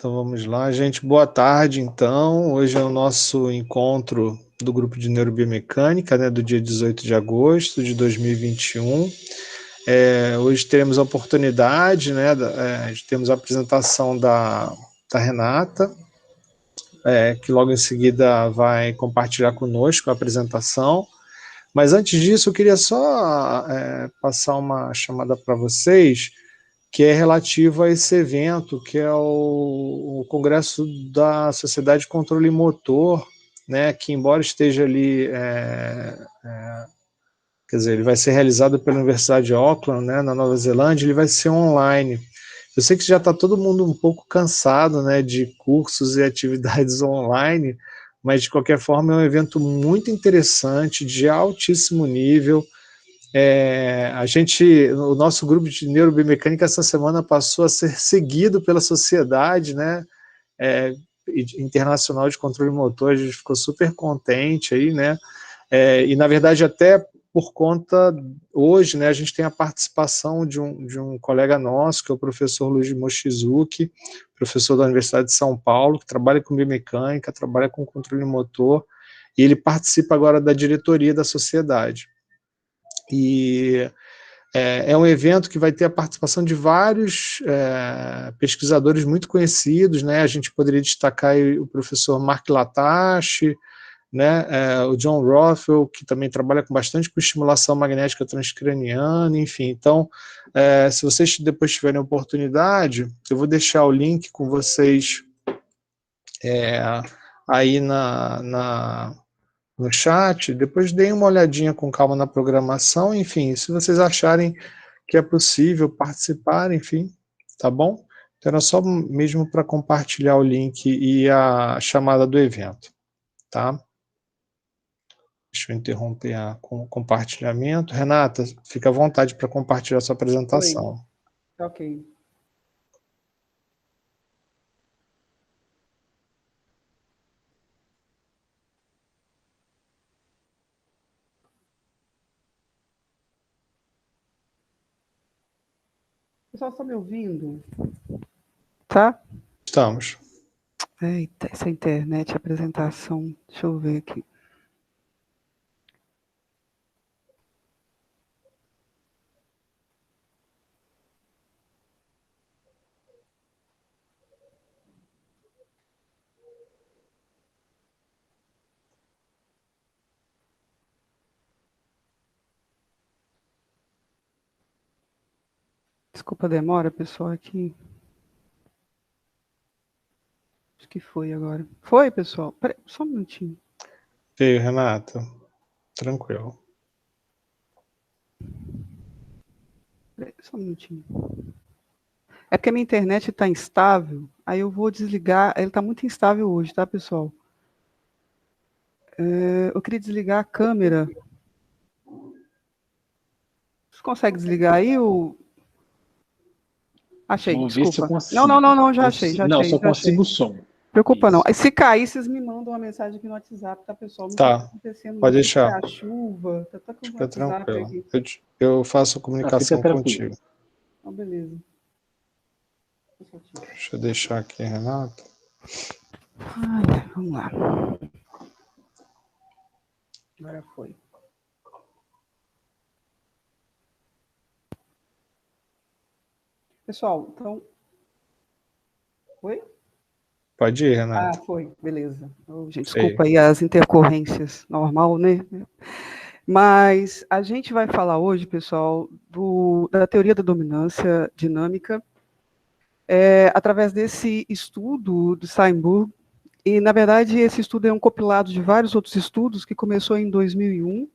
Então vamos lá, gente. Boa tarde, então. Hoje é o nosso encontro do grupo de neurobiomecânica, né, do dia 18 de agosto de 2021. Hoje teremos a oportunidade, né, temos a apresentação da Renata, que logo em seguida vai compartilhar conosco a apresentação. Mas antes disso, eu queria só passar uma chamada para vocês, que é relativo a esse evento, que é o Congresso da Sociedade de Controle Motor, né, que embora esteja ali, quer dizer, ele vai ser realizado pela Universidade de Auckland, né, na Nova Zelândia, ele vai ser online. Eu sei que já está todo mundo um pouco cansado, né, de cursos e atividades online, mas de qualquer forma é um evento muito interessante, de altíssimo nível. O nosso grupo de neurobiomecânica essa semana passou a ser seguido pela sociedade, né, internacional de controle motor. A gente ficou super contente aí, né, e na verdade até por conta, hoje, né, a gente tem a participação de um colega nosso, que é o professor Luigi Mochizuki, professor da Universidade de São Paulo, que trabalha com biomecânica, trabalha com controle motor, e ele participa agora da diretoria da sociedade. E é um evento que vai ter a participação de vários pesquisadores muito conhecidos, né? A gente poderia destacar aí o professor Mark Latache, né? O John Rothwell, que também trabalha bastante com estimulação magnética transcraniana, enfim. Então, se vocês depois tiverem oportunidade, eu vou deixar o link com vocês aí no chat, depois deem uma olhadinha com calma na programação, enfim, se vocês acharem que é possível participar, enfim, tá bom? Então era só mesmo para compartilhar o link e a chamada do evento, tá? Deixa eu interromper o compartilhamento. Renata, fica à vontade para compartilhar sua apresentação. Oi. Ok. O pessoal está me ouvindo? Tá? Estamos. Eita, essa internet, apresentação. Deixa eu ver aqui. Desculpa a demora, pessoal, aqui. Acho que foi agora. Foi, pessoal? Peraí, só um minutinho. Veio, Renata. Tranquilo. Peraí, só um minutinho. É porque a minha internet está instável, aí eu vou desligar. Ele está muito instável hoje, tá, pessoal? Eu queria desligar a câmera. Você consegue desligar aí o... Achei, Vamos desculpa. ver se eu consigo. Não, já achei. Não, só consigo o som. Preocupa não. Se cair, vocês me mandam uma mensagem aqui no WhatsApp, tá, pessoal? Não Tá, está acontecendo, pode não. deixar. A chuva, tá com o Fica WhatsApp tranquilo. aqui. Eu faço a comunicação contigo. Então, beleza. Deixa eu deixar aqui, Renata. Vamos lá. Agora foi. Pessoal, então... Oi? Pode ir, Renata. Foi, beleza. Gente, desculpa aí as intercorrências, normal, né? Mas a gente vai falar hoje, pessoal, da teoria da dominância dinâmica, através desse estudo do Steinberg. E, na verdade, esse estudo é um compilado de vários outros estudos que começou em 2001.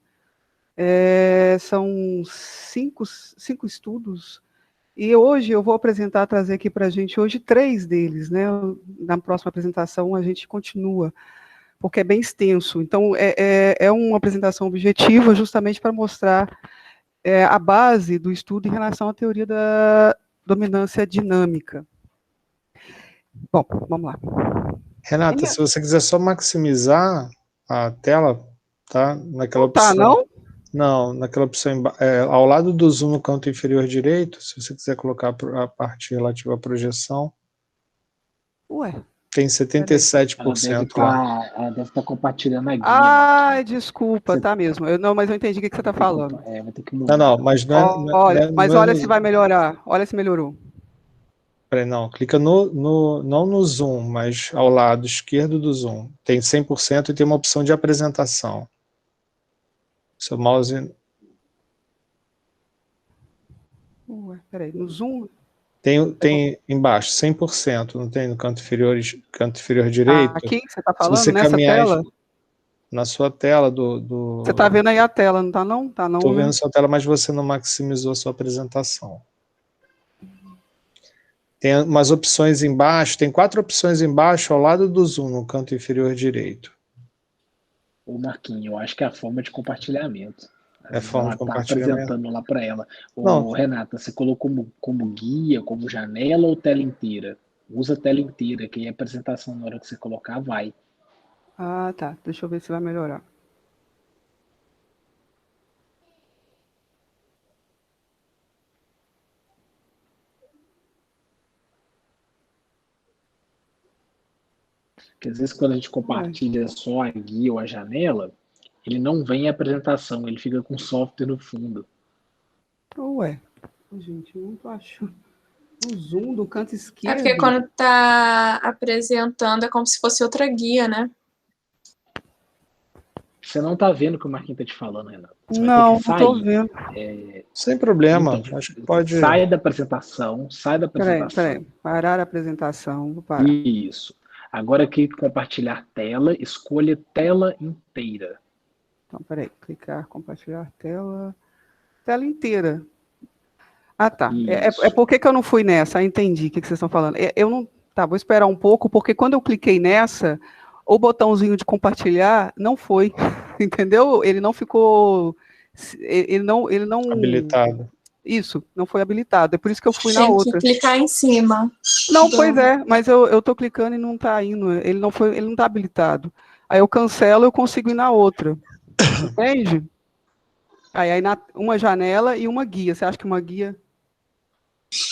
São cinco estudos. E hoje eu vou trazer aqui para a gente hoje 3 deles, né? Na próxima apresentação a gente continua, porque é bem extenso. Então, é uma apresentação objetiva justamente para mostrar a base do estudo em relação à teoria da dominância dinâmica. Bom, vamos lá. Renata, se você quiser só maximizar a tela, tá? Naquela opção. Não? Não, naquela opção ao lado do zoom no canto inferior direito, se você quiser colocar a parte relativa à projeção. Ué. Tem 77% lá. Ela deve estar compartilhando a guia. Ai, desculpa, tá mesmo. Não, mas eu entendi o que você está falando. Vai ter que mudar. Não, mas não é... Olha, mas olha se vai melhorar. Olha se melhorou. Peraí, não, clica não no zoom, mas ao lado esquerdo do zoom. Tem 100% e tem uma opção de apresentação. Seu mouse... Ué, peraí, no zoom... Tem embaixo, 100%, não tem no canto inferior direito? Aqui que você está falando, você nessa tela? Na sua tela do... Você está vendo aí a tela, não está não? Tá não, Estou vendo né? sua tela, mas você não maximizou a sua apresentação. Tem umas opções embaixo, tem 4 opções embaixo ao lado do zoom, no canto inferior direito. Ô Marquinhos, eu acho que é a forma de compartilhamento. É forma de compartilhamento. Tá apresentando lá para ela. Não. Renata, você colocou como guia, como janela ou tela inteira? Usa a tela inteira, que aí a apresentação na hora que você colocar vai. Ah, tá. Deixa eu ver se vai melhorar. Porque às vezes quando a gente compartilha só a guia ou a janela, ele não vem a apresentação, ele fica com software no fundo. Ué, gente, não tô achando. O zoom do canto esquerdo... É porque quando tá apresentando é como se fosse outra guia, né? Você não tá vendo o que o Marquinhos tá te falando, Renato. Você não, vai ter que sair. Não tô vendo. Sem problema, então, acho que pode... Sai da apresentação, Peraí. Parar a apresentação, vou parar. Isso. Agora clique em compartilhar tela, escolha tela inteira. Então, peraí, clicar, compartilhar tela inteira. Ah, tá. Por que eu não fui nessa? Entendi o que vocês estão falando. Eu não... Tá, vou esperar um pouco, porque quando eu cliquei nessa, o botãozinho de compartilhar não foi, entendeu? Ele não ficou... Ele não... Habilitado. Isso, não foi habilitado. É por isso que eu fui na outra. Tem que clicar em cima. Não, pois é, mas eu tô clicando e não tá indo. Ele não tá habilitado. Aí eu cancelo, eu consigo ir na outra. Entende? Aí uma janela e uma guia. Você acha que uma guia...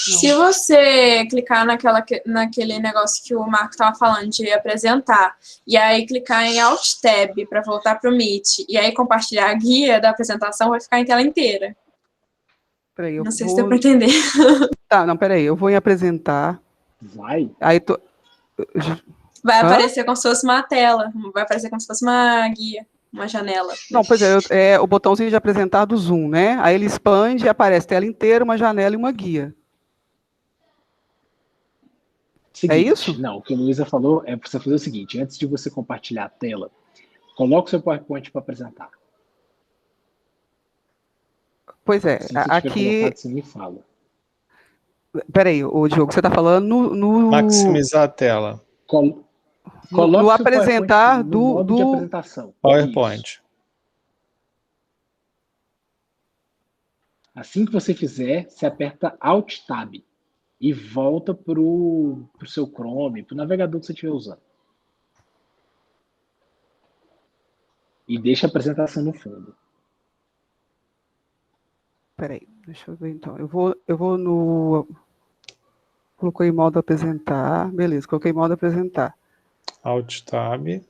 Não. Se você clicar naquele negócio que o Marco estava falando de apresentar, e aí clicar em Alt Tab para voltar para o Meet, e aí compartilhar a guia da apresentação, vai ficar em tela inteira. Peraí, não sei se deu para entender. Tá, não, peraí, eu vou em apresentar. Vai? Aí vai aparecer como se fosse uma tela, vai aparecer como se fosse uma guia, uma janela. Não, pois é o botãozinho de apresentar do Zoom, né? Aí ele expande e aparece tela inteira, uma janela e uma guia. Seguinte, é isso? Não, o que a Luísa falou é para você fazer o seguinte, antes de você compartilhar a tela, coloque o seu PowerPoint para apresentar. Pois é, Se você tiver colocado, você me fala. Peraí, Diogo, você está falando no... Maximizar a tela. No apresentar no modo de apresentação. PowerPoint. Isso. Assim que você fizer, você aperta Alt Tab e volta para o seu Chrome, para o navegador que você estiver usando. E deixa a apresentação no fundo. Peraí, deixa eu ver então. Eu vou no... Colocou em modo apresentar. Beleza, coloquei em modo apresentar. Alt Tab.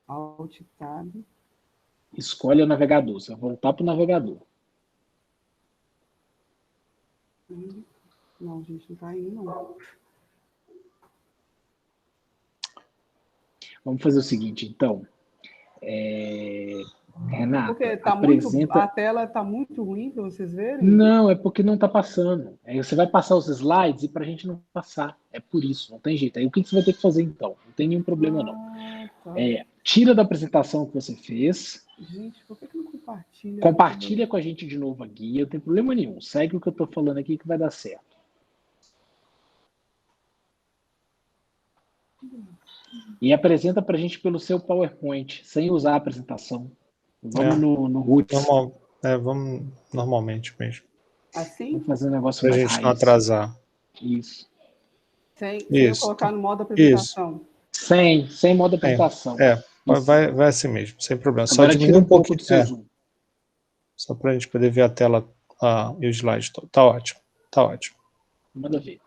Alt Tab. Escolhe o navegador. Você vai voltar para o navegador. Não, gente, não está indo, não. Vamos fazer o seguinte, então. Renata, porque a tela está muito ruim para vocês verem? Não, é porque não está passando. Aí você vai passar os slides e para a gente não passar. É por isso, não tem jeito. Aí o que você vai ter que fazer então? Não tem nenhum problema não. Tá. Tira da apresentação que você fez. Gente, por que não compartilha? Compartilha com a gente de novo a guia, não tem problema nenhum. Segue o que eu estou falando aqui que vai dar certo. E apresenta para a gente pelo seu PowerPoint, sem usar a apresentação. Vamos no Roots. Vamos normalmente mesmo. Assim? Vamos fazer um negócio para a mais gente não atrasar. Isso. Sem eu colocar no modo apresentação. Isso. Sem modo apresentação. Vai assim mesmo, sem problema. Agora só diminui um pouco do seu zoom. Só para a gente poder ver a tela e o slide. Tá ótimo. Manda ver.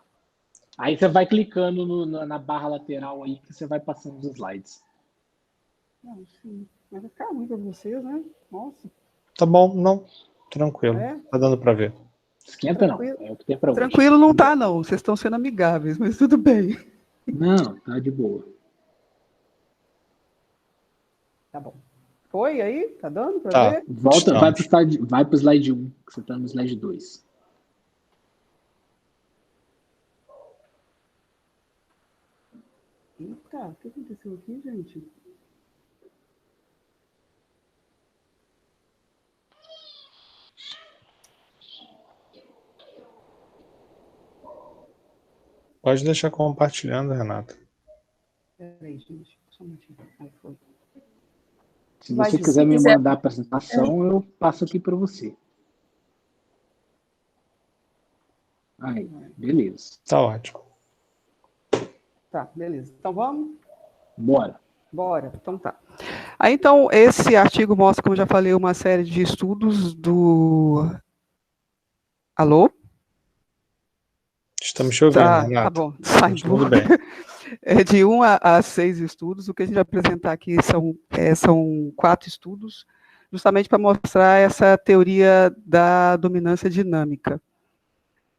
Aí você vai clicando na barra lateral aí que você vai passando os slides. Não, sim. Mas vai ficar ruim para vocês, né? Nossa. Tá bom, não. Tranquilo. É? Tá dando para ver. Esquenta Tranquilo. não, é o que tem para hoje. Tranquilo não tá, não. Vocês estão sendo amigáveis, mas tudo bem. Não, tá de boa. Tá bom. Foi aí? Tá dando para Tá. ver? Volta, Estamos. vai pro slide 1, que você tá no slide 2. Eita, o que aconteceu aqui, gente? Pode deixar compartilhando, Renata. Peraí, gente. Só um minutinho. Aí foi. Se Vai você de- quiser me quiser- mandar a apresentação, eu passo aqui para você. Aí, beleza. Tá ótimo. Tá, beleza. Então vamos? Bora. Bora. Então tá. Aí então, esse artigo mostra, como eu já falei, uma série de estudos do... Alô? Estamos te ouvindo, Tá Renata. bom. Sai Tudo bem. É de 1 a 6 estudos. O que a gente vai apresentar aqui são 4 estudos, justamente para mostrar essa teoria da dominância dinâmica.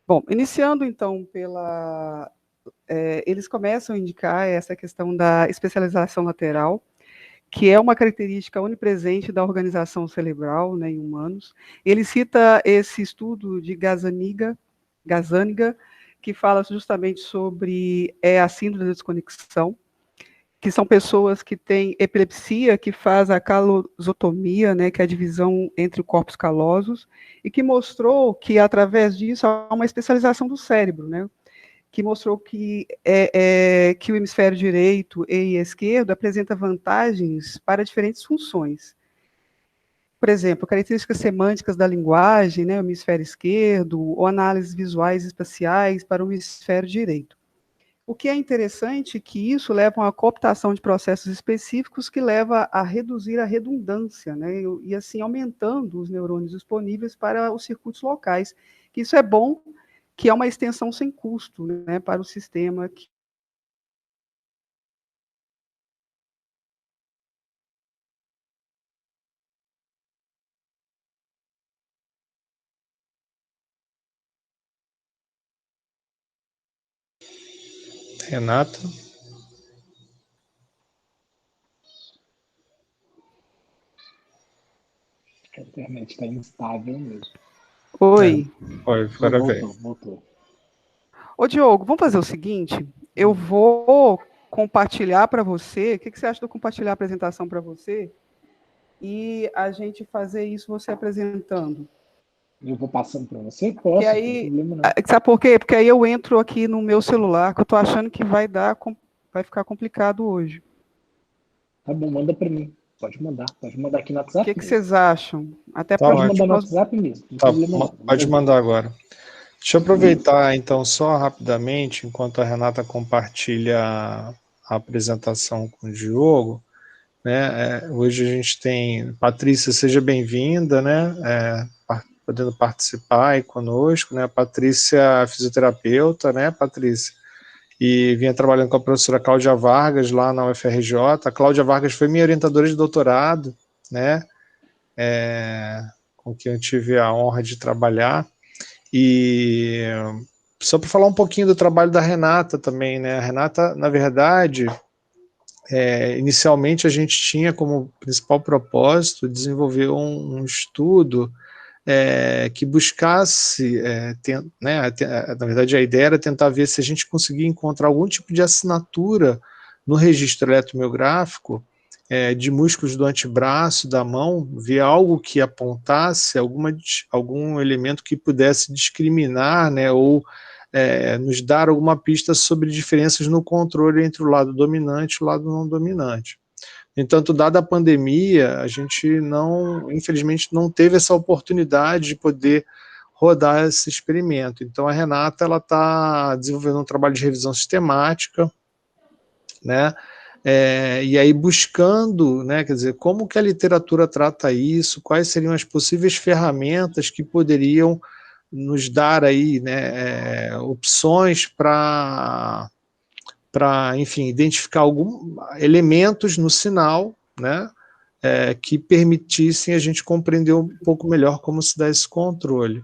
Bom, iniciando então eles começam a indicar essa questão da especialização lateral, que é uma característica onipresente da organização cerebral, né, em humanos. Ele cita esse estudo de Gazzaniga, que fala justamente sobre a síndrome da desconexão, que são pessoas que têm epilepsia, que faz a calosotomia, né, que é a divisão entre corpos calosos, e que mostrou que, através disso, há uma especialização do cérebro, né, que mostrou que o hemisfério direito e esquerdo apresenta vantagens para diferentes funções. Por exemplo, características semânticas da linguagem, né, o hemisfério esquerdo, ou análises visuais e espaciais para o hemisfério direito. O que é interessante é que isso leva a uma cooptação de processos específicos que leva a reduzir a redundância, né, e assim aumentando os neurônios disponíveis para os circuitos locais. Que isso é bom, que é uma extensão sem custo, né, para o sistema. Renata. A internet está instável mesmo. Oi. Foi, agora veio. Voltou. Ô, Diogo, vamos fazer o seguinte, eu vou compartilhar para você, o que você acha de eu compartilhar a apresentação para você, e a gente fazer isso você apresentando? Eu vou passando para você? Posso, E aí, não tem problema não. sabe por quê? Porque aí eu entro aqui no meu celular, que eu estou achando que vai ficar complicado hoje. Tá bom, manda para mim. Pode mandar aqui no WhatsApp. O que vocês acham? Até Tá para Pode ótimo. mandar no WhatsApp mesmo. Não Tá, tem problema não. pode mandar agora. Deixa eu aproveitar, então, só rapidamente, enquanto a Renata compartilha a apresentação com o Diogo, né? Hoje a gente tem... Patrícia, seja bem-vinda, né? Podendo participar aí conosco, né? A Patrícia é fisioterapeuta, né, Patrícia? E vinha trabalhando com a professora Cláudia Vargas lá na UFRJ. A Cláudia Vargas foi minha orientadora de doutorado, né? Com quem eu tive a honra de trabalhar. E só para falar um pouquinho do trabalho da Renata também, né? A Renata, na verdade, inicialmente a gente tinha como principal propósito desenvolver um estudo que buscasse, né, na verdade a ideia era tentar ver se a gente conseguia encontrar algum tipo de assinatura no registro eletromiográfico de músculos do antebraço, da mão, ver algo que apontasse algum elemento que pudesse discriminar, né, ou nos dar alguma pista sobre diferenças no controle entre o lado dominante e o lado não dominante. No entanto, dada a pandemia, a gente infelizmente não teve essa oportunidade de poder rodar esse experimento. Então a Renata está desenvolvendo um trabalho de revisão sistemática, né? E aí buscando, né, quer dizer, como que a literatura trata isso, quais seriam as possíveis ferramentas que poderiam nos dar aí, né, opções para, enfim, identificar alguns elementos no sinal, né, que permitissem a gente compreender um pouco melhor como se dá esse controle.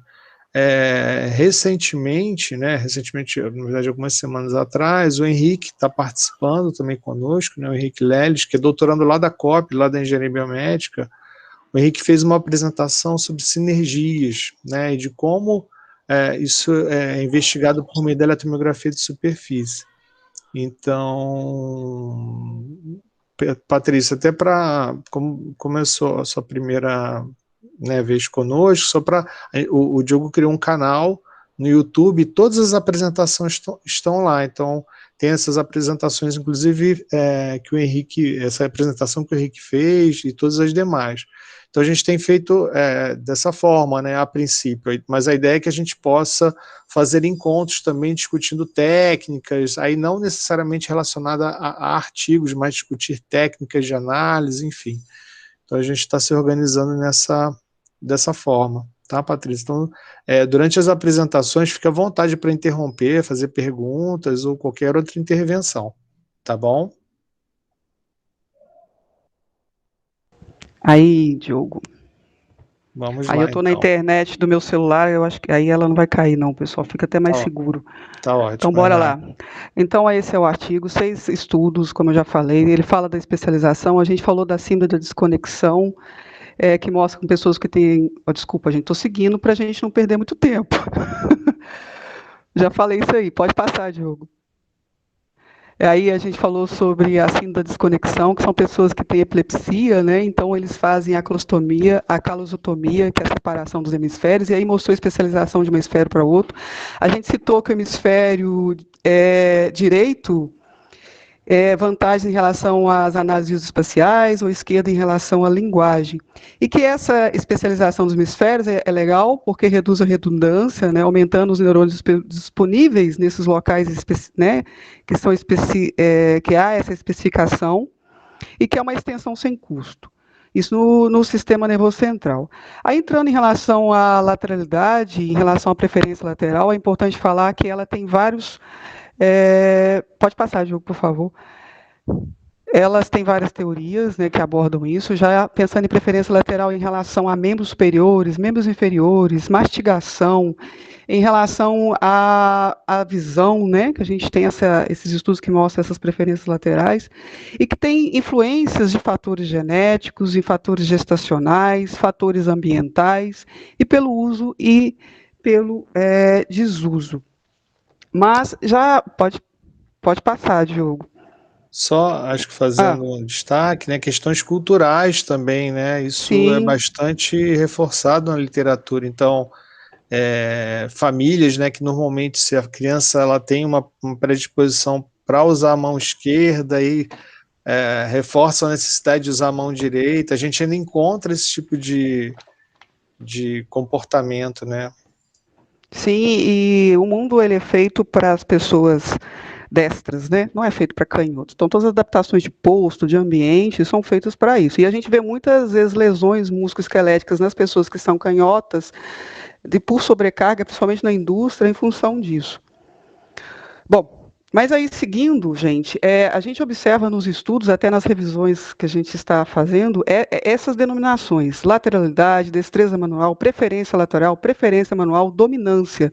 Recentemente, na verdade, algumas semanas atrás, o Henrique está participando também conosco, né, o Henrique Leles, que é doutorando lá da COP, lá da Engenharia Biomédica. O Henrique fez uma apresentação sobre sinergias, né, e de como isso é investigado por meio da eletromiografia de superfície. Então, Patrícia, até para, como começou a sua primeira, né, vez conosco, só para, o Diogo criou um canal no YouTube, todas as apresentações estão lá, então tem essas apresentações, inclusive, que o Henrique, essa apresentação que o Henrique fez e todas as demais. Então a gente tem feito dessa forma, né, a princípio, mas a ideia é que a gente possa fazer encontros também discutindo técnicas, aí não necessariamente relacionada a artigos, mas discutir técnicas de análise, enfim. Então a gente está se organizando dessa forma, tá, Patrícia? Então, durante as apresentações, fique à vontade para interromper, fazer perguntas ou qualquer outra intervenção, tá bom? Aí, Diogo. Vamos aí lá, eu tô na então. internet do meu celular, eu acho que aí ela não vai cair não, pessoal, fica até mais seguro. Tá ótimo. Então, bora lá. Então, esse é o artigo, 6 estudos, como eu já falei, ele fala da especialização, a gente falou da síndrome da desconexão, que mostra com pessoas que têm... desculpa, gente, tô seguindo para a gente não perder muito tempo. Já falei isso aí, pode passar, Diogo. Aí a gente falou sobre a síndrome da desconexão, que são pessoas que têm epilepsia, né? Então eles fazem a calosotomia, que é a separação dos hemisférios, e aí mostrou a especialização de um hemisfério para outro. A gente citou que o hemisfério direito vantagem em relação às análises espaciais, ou esquerda em relação à linguagem. E que essa especialização dos hemisférios é legal, porque reduz a redundância, né, aumentando os neurônios disponíveis nesses locais, né, que há essa especificação, e que é uma extensão sem custo. Isso no sistema nervoso central. Aí, entrando em relação à lateralidade, em relação à preferência lateral, é importante falar que ela tem vários... pode passar, Diogo, por favor. Elas têm várias teorias, né, que abordam isso, já pensando em preferência lateral em relação a membros superiores, membros inferiores, mastigação, em relação à visão, né, que a gente tem esses estudos que mostram essas preferências laterais, e que tem influências de fatores genéticos, e fatores gestacionais, fatores ambientais, e pelo uso e pelo desuso. Mas já pode passar, Diogo. Só, acho que fazendo um destaque, né, questões culturais também, né, isso Sim. É bastante reforçado na literatura, então, famílias, né, que normalmente se a criança ela tem uma predisposição para usar a mão esquerda e reforçam a necessidade de usar a mão direita, a gente ainda encontra esse tipo de comportamento, né. Sim, e o mundo ele é feito para as pessoas destras, né? Não é feito para canhotos. Então, todas as adaptações de posto, de ambiente, são feitas para isso. E a gente vê muitas vezes lesões musculoesqueléticas nas pessoas que são canhotas, por sobrecarga, principalmente na indústria, em função disso. Bom, mas aí, seguindo, gente, a gente observa nos estudos, até nas revisões que a gente está fazendo, essas denominações: lateralidade, destreza manual, preferência lateral, preferência manual, dominância.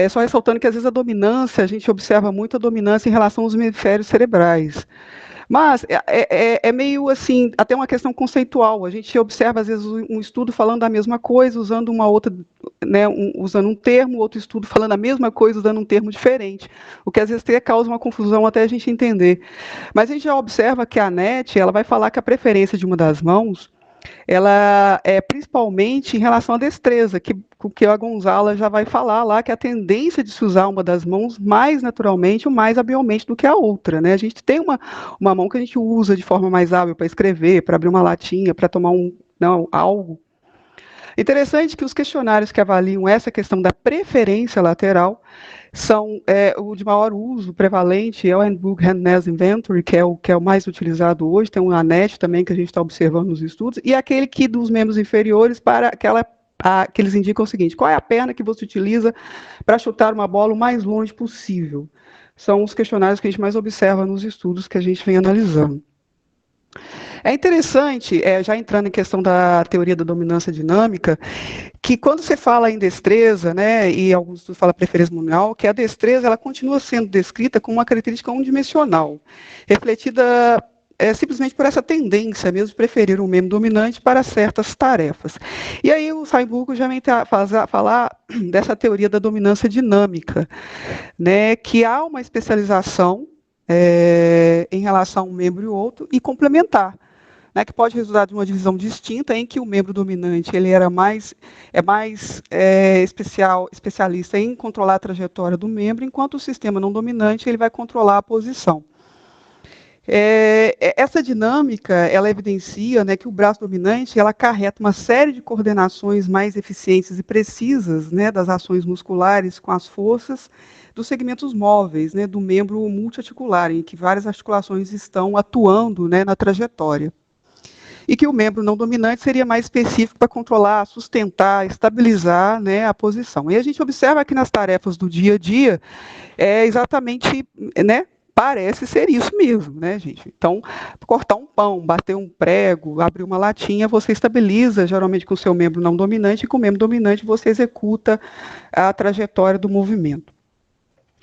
Só ressaltando que, às vezes, a dominância, a gente observa muito a dominância em relação aos hemisférios cerebrais. Mas é meio assim, até uma questão conceitual. A gente observa, às vezes, um estudo falando da mesma coisa, usando uma outra, né, usando um termo, outro estudo falando a mesma coisa, usando um termo diferente, o que às vezes até causa uma confusão até a gente entender. Mas a gente já observa que a NET, ela vai falar que a preferência de uma das mãos, ela é principalmente em relação à destreza, que a Gonzala já vai falar lá, que a tendência de se usar uma das mãos mais naturalmente ou mais habilmente do que a outra, né? A gente tem uma mão que a gente usa de forma mais hábil para escrever, para abrir uma latinha, para tomar algo. Interessante que os questionários que avaliam essa questão da preferência lateral são o de maior uso prevalente, é o Handbook Handness Inventory, que é o mais utilizado hoje, tem um ANET também que a gente está observando nos estudos, e aquele que dos membros inferiores para aquela que eles indicam o seguinte: qual é a perna que você utiliza para chutar uma bola o mais longe possível? São os questionários que a gente mais observa nos estudos que a gente vem analisando. É interessante, já entrando em questão da teoria da dominância dinâmica, que quando você fala em destreza, né, e alguns estudos falam preferência nominal, que a destreza ela continua sendo descrita como uma característica unidimensional, refletida simplesmente por essa tendência mesmo de preferir um membro dominante para certas tarefas. E aí o Steinburg já vem falar dessa teoria da dominância dinâmica, né, que há uma especialização em relação a um membro e outro e complementar, né, que pode resultar de uma divisão distinta em que o membro dominante ele era mais especialista em controlar a trajetória do membro, enquanto o sistema não dominante ele vai controlar a posição. Essa dinâmica ela evidencia, né, que o braço dominante ela acarreta uma série de coordenações mais eficientes e precisas, né, das ações musculares com as forças dos segmentos móveis, né, do membro multiarticular, em que várias articulações estão atuando, né, na trajetória. E que o membro não dominante seria mais específico para controlar, sustentar, estabilizar, né, a posição. E a gente observa que nas tarefas do dia a dia, exatamente, né, parece ser isso mesmo, né, gente? Então, cortar um pão, bater um prego, abrir uma latinha, você estabiliza, geralmente, com o seu membro não dominante, e com o membro dominante você executa a trajetória do movimento.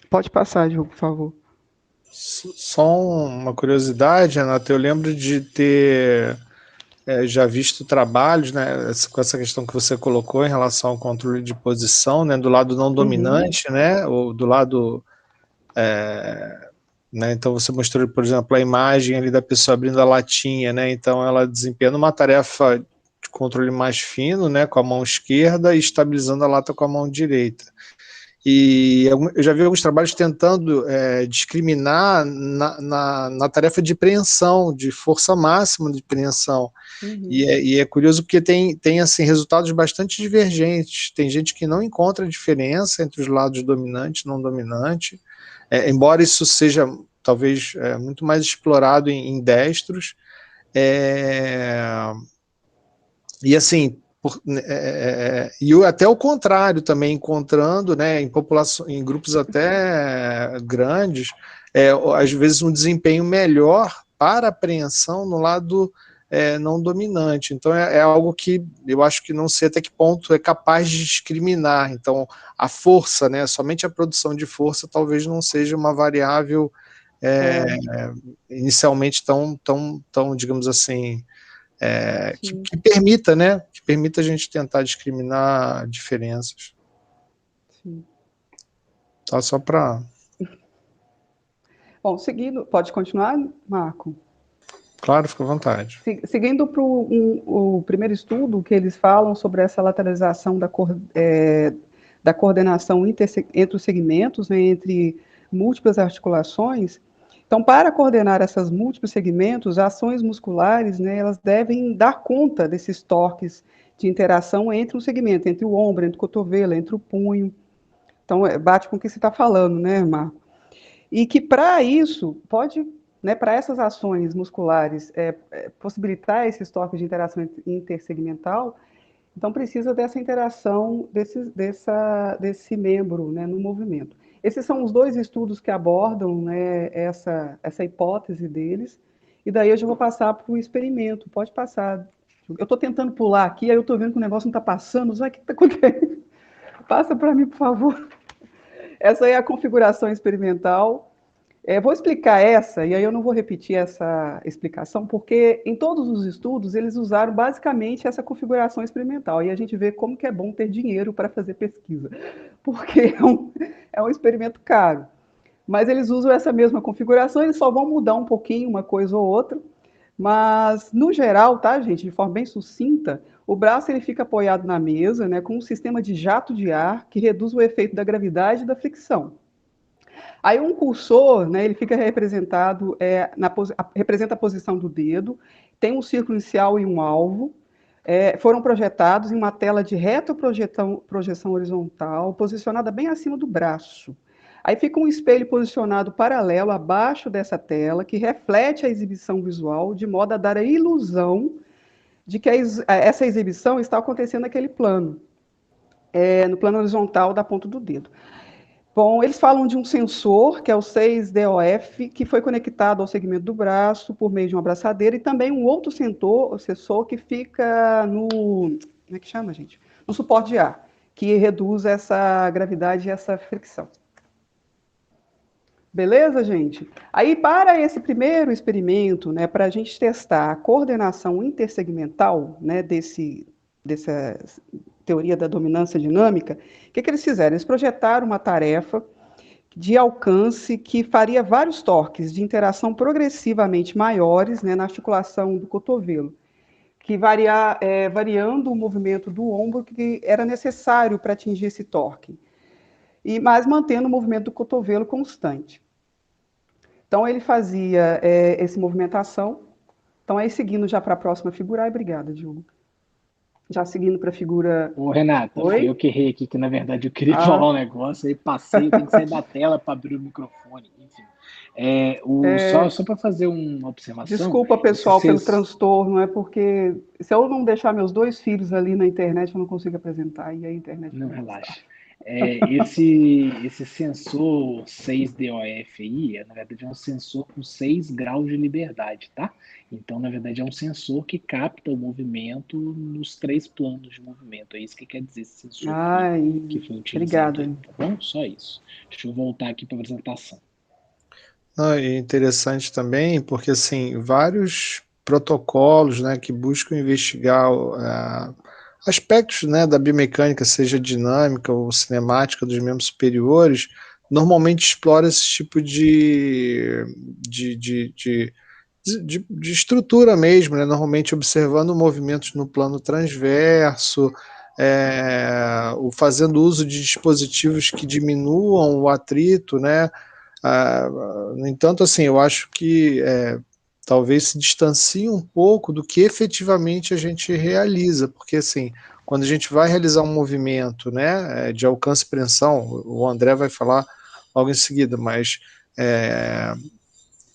Pode passar, Diogo, por favor. Só uma curiosidade, Renata, eu lembro de ter já visto trabalhos, né, com essa questão que você colocou em relação ao controle de posição, né, do lado não dominante, né, ou do lado... né, então você mostrou, por exemplo, a imagem ali da pessoa abrindo a latinha, né, então ela desempenhando uma tarefa de controle mais fino, né, com a mão esquerda e estabilizando a lata com a mão direita. E eu já vi alguns trabalhos tentando discriminar na tarefa de preensão, de força máxima de preensão. E é curioso porque tem assim, resultados bastante divergentes. Tem gente que não encontra diferença entre os lados dominante e não dominante, embora isso seja talvez muito mais explorado em destros. E assim, e até o contrário também, encontrando, né, em grupos até grandes, às vezes um desempenho melhor para a apreensão no lado não dominante. Então é algo que eu acho que não sei até que ponto é capaz de discriminar. Então a força, né, somente a produção de força talvez não seja uma variável inicialmente tão, digamos assim, que permita, né, que permita a gente tentar discriminar diferenças. Sim. Tá, só para... Bom, seguindo, pode continuar, Marco? Claro, fica à vontade. Seguindo para o primeiro estudo, que eles falam sobre essa lateralização da coordenação entre os segmentos, né, entre múltiplas articulações. Então, para coordenar esses múltiplos segmentos, ações musculares, né, elas devem dar conta desses toques de interação entre um segmento, entre o ombro, entre o cotovelo, entre o punho. Então, bate com o que você está falando, né, Marco? E que para isso, né, para essas ações musculares, possibilitar esses toques de interação intersegmental, então precisa dessa interação desse membro, né, no movimento. Esses são os dois estudos que abordam, né, essa hipótese deles, e daí eu já vou passar para o experimento. Pode passar. Eu estou tentando pular aqui, aí eu estou vendo que o negócio não está passando. O que está acontecendo? Passa para mim, por favor. Essa é a configuração experimental. Vou explicar essa, e aí eu não vou repetir essa explicação, porque em todos os estudos eles usaram basicamente essa configuração experimental, e a gente vê como que é bom ter dinheiro para fazer pesquisa, porque é um experimento caro. Mas eles usam essa mesma configuração, eles só vão mudar um pouquinho uma coisa ou outra, mas no geral, tá, gente, de forma bem sucinta, o braço ele fica apoiado na mesa, né, com um sistema de jato de ar que reduz o efeito da gravidade e da fricção. Aí um cursor, né, ele fica representado, representa a posição do dedo, tem um círculo inicial e um alvo, foram projetados em uma tela de retroprojeção horizontal, posicionada bem acima do braço. Aí fica um espelho posicionado paralelo abaixo dessa tela, que reflete a exibição visual, de modo a dar a ilusão de que essa exibição está acontecendo naquele plano, no plano horizontal da ponta do dedo. Bom, eles falam de um sensor, que é o 6DOF, que foi conectado ao segmento do braço por meio de uma abraçadeira, e também um outro sensor que fica no... Como é que chama, gente? No suporte de ar, que reduz essa gravidade e essa fricção. Beleza, gente? Aí, para esse primeiro experimento, né, para a gente testar a coordenação intersegmental, né, dessa teoria da dominância dinâmica, o que eles fizeram? Eles projetaram uma tarefa de alcance que faria vários torques de interação progressivamente maiores, né, na articulação do cotovelo, que variando o movimento do ombro que era necessário para atingir esse torque, mas mantendo o movimento do cotovelo constante. Então, ele fazia essa movimentação. Então, aí, seguindo já para a próxima figura. Ai, obrigada, Diogo. Já seguindo para a figura... Ô, Renata, Oi? eu que errei aqui, que na verdade eu queria falar um negócio, aí passei, eu tenho que sair da tela para abrir o microfone, enfim. Só para fazer uma observação... Desculpa, pessoal, pelo transtorno, é porque se eu não deixar meus 2 filhos ali na internet, eu não consigo apresentar, e a internet... Não, relaxa. Esse sensor 6DOF aí, na verdade, é um sensor com 6 graus de liberdade, tá? Então, na verdade, é um sensor que capta o movimento nos 3 planos de movimento. É isso que quer dizer esse sensor que foi utilizado. Obrigada. Tá bom? Só isso. Deixa eu voltar aqui para a apresentação. É interessante também, porque assim, vários protocolos, né, que buscam investigar aspectos, né, da biomecânica, seja dinâmica ou cinemática dos membros superiores, normalmente explora esse tipo de estrutura mesmo, né, normalmente observando movimentos no plano transverso, fazendo uso de dispositivos que diminuam o atrito, né. No entanto, assim, eu acho que talvez se distancie um pouco do que efetivamente a gente realiza, porque assim, quando a gente vai realizar um movimento, né, de alcance e preensão, o André vai falar logo em seguida, mas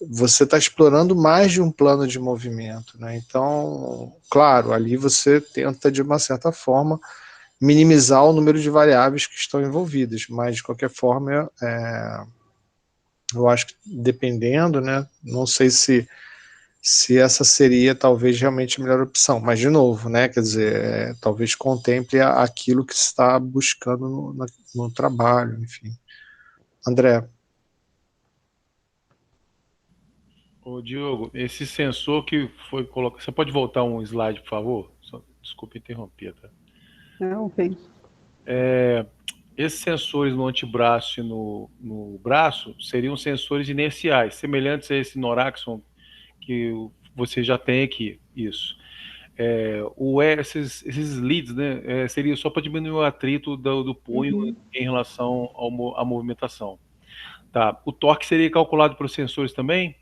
você está explorando mais de um plano de movimento, né? Então, claro, ali você tenta de uma certa forma minimizar o número de variáveis que estão envolvidas, mas de qualquer forma eu acho que dependendo, né, não sei se essa seria talvez realmente a melhor opção, mas de novo, né, quer dizer, talvez contemple aquilo que se está buscando no trabalho, enfim. André. Ô Diogo, esse sensor que foi colocado, você pode voltar um slide, por favor? Desculpa interromper, tá? Não, ok. Esses sensores no antebraço e no braço seriam sensores inerciais, semelhantes a esse Noraxon que você já tem aqui, isso. Esses leads, né, seria só para diminuir o atrito do punho em relação à movimentação. Tá. O torque seria calculado para os sensores também?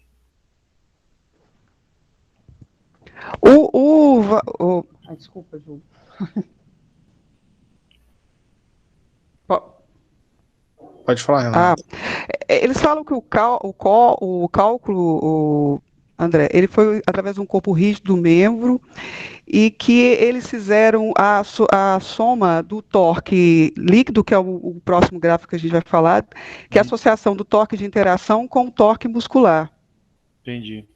Desculpa, Ju. Pode falar, Renato. Eles falam que o cálculo, André, ele foi através de um corpo rígido do membro e que eles fizeram a soma do torque líquido, que é o próximo gráfico que a gente vai falar, que é a associação do torque de interação com o torque muscular. Entendi.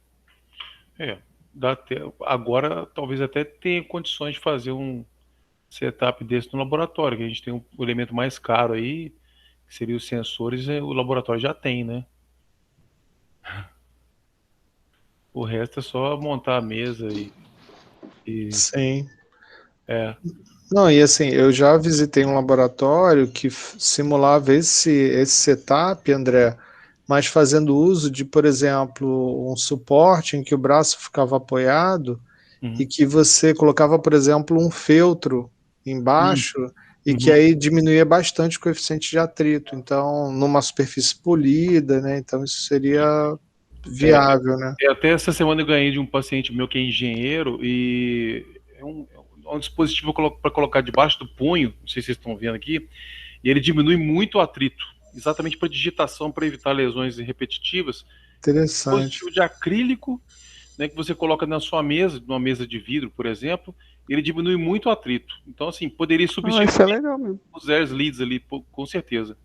Agora talvez até tenha condições de fazer um setup desse no laboratório, que a gente tem um elemento mais caro aí, que seria os sensores, o laboratório já tem, né? O resto é só montar a mesa e... Sim. Não, e assim, eu já visitei um laboratório que simulava esse setup, André, mas fazendo uso de, por exemplo, um suporte em que o braço ficava apoiado e que você colocava, por exemplo, um feltro embaixo e que aí diminuía bastante o coeficiente de atrito. Então, numa superfície polida, né? Então, isso seria viável, né? Até essa semana eu ganhei de um paciente meu que é engenheiro e é um dispositivo para colocar debaixo do punho, não sei se vocês estão vendo aqui, e ele diminui muito o atrito, exatamente para digitação, para evitar lesões repetitivas. Interessante. Dispositivo de acrílico né, que você coloca na sua mesa, numa mesa de vidro, por exemplo, ele diminui muito o atrito. Então, assim, poderia substituir isso é legal mesmo. os air leads ali, com certeza.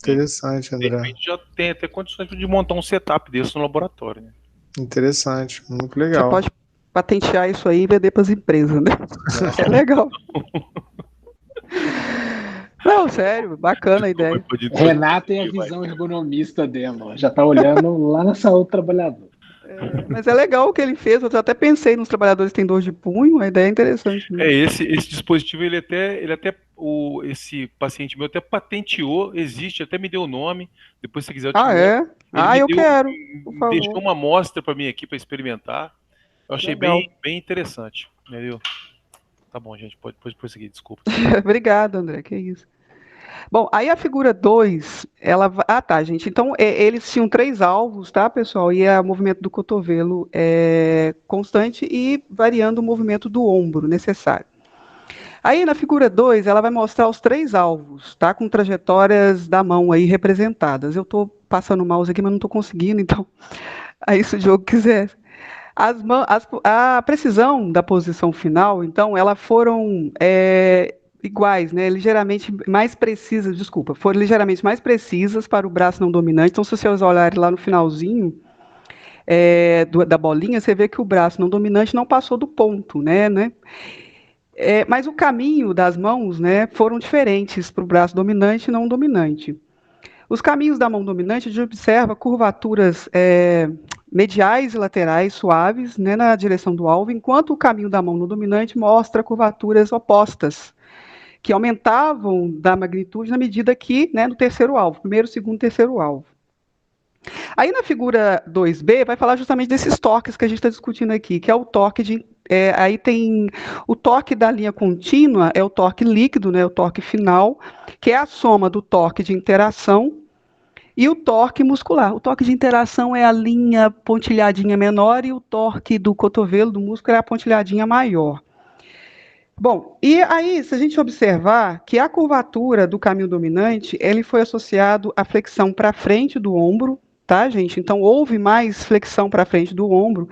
Interessante, De André. repente já tem até condições de montar um setup desse no laboratório, né? Interessante, muito Você legal. pode patentear isso aí e vender para as empresas, né? É legal. Não, sério, bacana a ideia. Renata é a visão ergonomista dela, ó. Já tá olhando lá na saúde do trabalhador. Mas é legal o que ele fez, eu até pensei nos trabalhadores que têm dor de punho, a ideia é interessante mesmo. Esse dispositivo, esse paciente meu até patenteou, existe, até me deu o nome, depois se quiser eu te mostro. Eu quero, por favor. Deixou uma amostra para mim aqui para experimentar, eu achei Legal. bem interessante, entendeu? Tá bom, gente, pode prosseguir, desculpa. Obrigado, André, que isso. Bom, aí a figura 2, ela... Ah, tá, gente. Então, eles tinham 3 alvos, tá, pessoal? E o movimento do cotovelo é constante e variando o movimento do ombro necessário. Aí, na figura 2, ela vai mostrar os 3 alvos, tá? Com trajetórias da mão aí representadas. Eu estou passando o mouse aqui, mas não estou conseguindo, então... Aí, se o Diogo quiser... A precisão da posição final, então, elas foram iguais, né? Ligeiramente mais precisas, foram ligeiramente mais precisas para o braço não dominante. Então, se vocês olharem lá no finalzinho da bolinha, você vê que o braço não dominante não passou do ponto, né? Mas o caminho das mãos, né, foram diferentes para o braço dominante e não dominante. Os caminhos da mão dominante, a gente observa curvaturas mediais e laterais suaves, né, na direção do alvo, enquanto o caminho da mão no dominante mostra curvaturas opostas, que aumentavam da magnitude na medida que, né, no terceiro alvo, primeiro, segundo, terceiro alvo. Aí na figura 2B vai falar justamente desses toques que a gente está discutindo aqui, que é o toque de... aí tem o toque da linha contínua, é o toque líquido, né, o toque final, que é a soma do toque de interação e o torque muscular. O torque de interação é a linha pontilhadinha menor e o torque do cotovelo, do músculo, é a pontilhadinha maior. Bom, e aí, se a gente observar que a curvatura do caminho dominante, ele foi associado à flexão para frente do ombro, tá, gente? Então, houve mais flexão para frente do ombro,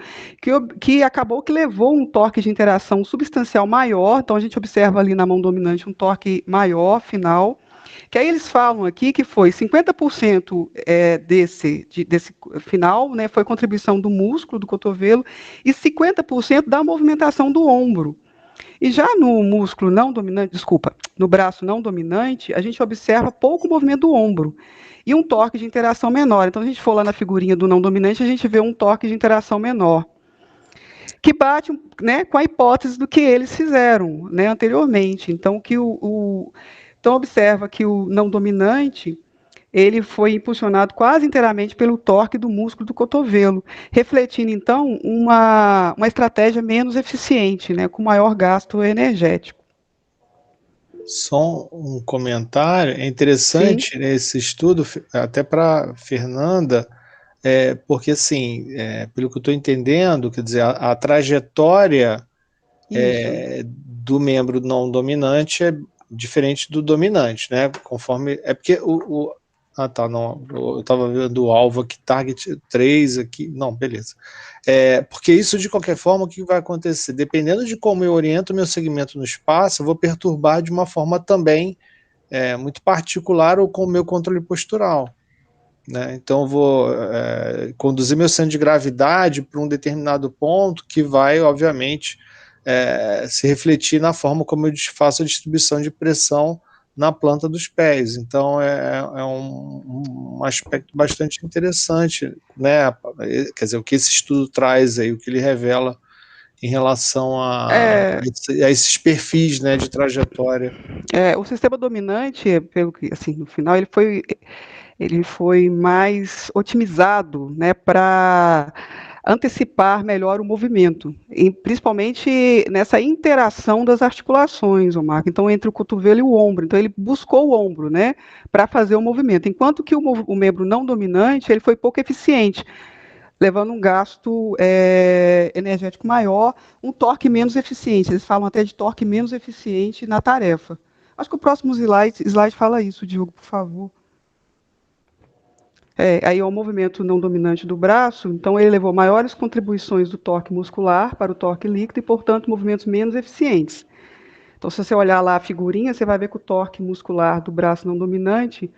que acabou que levou um torque de interação substancial maior. Então, a gente observa ali na mão dominante um torque maior, final, que aí eles falam aqui que foi 50% desse final, né, foi contribuição do músculo, do cotovelo, e 50% da movimentação do ombro. E já no músculo não dominante, no braço não dominante, a gente observa pouco movimento do ombro e um torque de interação menor. Então, a gente for lá na figurinha do não dominante, a gente vê um torque de interação menor, que bate, né, com a hipótese do que eles fizeram, né, anteriormente. Então, então, observa que o não dominante, ele foi impulsionado quase inteiramente pelo torque do músculo do cotovelo, refletindo, então, uma estratégia menos eficiente, né, com maior gasto energético. Só um comentário, é interessante esse estudo, até para Fernanda, porque, assim, pelo que eu estou entendendo, quer dizer, a trajetória do membro não dominante é diferente do dominante, né? Conforme. É porque não. Eu estava vendo o alvo aqui, target 3 aqui. Não, beleza. Porque isso, de qualquer forma, o que vai acontecer? Dependendo de como eu oriento o meu segmento no espaço, eu vou perturbar de uma forma também muito particular ou com o meu controle postural. Né? Então, eu vou conduzir meu centro de gravidade para um determinado ponto que vai, obviamente, se refletir na forma como eu faço a distribuição de pressão na planta dos pés. Então, é um aspecto bastante interessante, né? Quer dizer, o que esse estudo traz aí, o que ele revela em relação a esses perfis, né, de trajetória. O sistema dominante, pelo que, assim, no final, ele foi mais otimizado, né, para antecipar melhor o movimento, e principalmente nessa interação das articulações, Marco. Então, entre o cotovelo e o ombro. Então, ele buscou o ombro, né, para fazer o movimento, enquanto que o membro não dominante, ele foi pouco eficiente, levando um gasto energético maior, um torque menos eficiente. Eles falam até de torque menos eficiente na tarefa. Acho que o próximo slide fala isso, Diogo, por favor. Aí é o movimento não dominante do braço, então ele levou maiores contribuições do torque muscular para o torque líquido e, portanto, movimentos menos eficientes. Então, se você olhar lá a figurinha, você vai ver que o torque muscular do braço não dominante,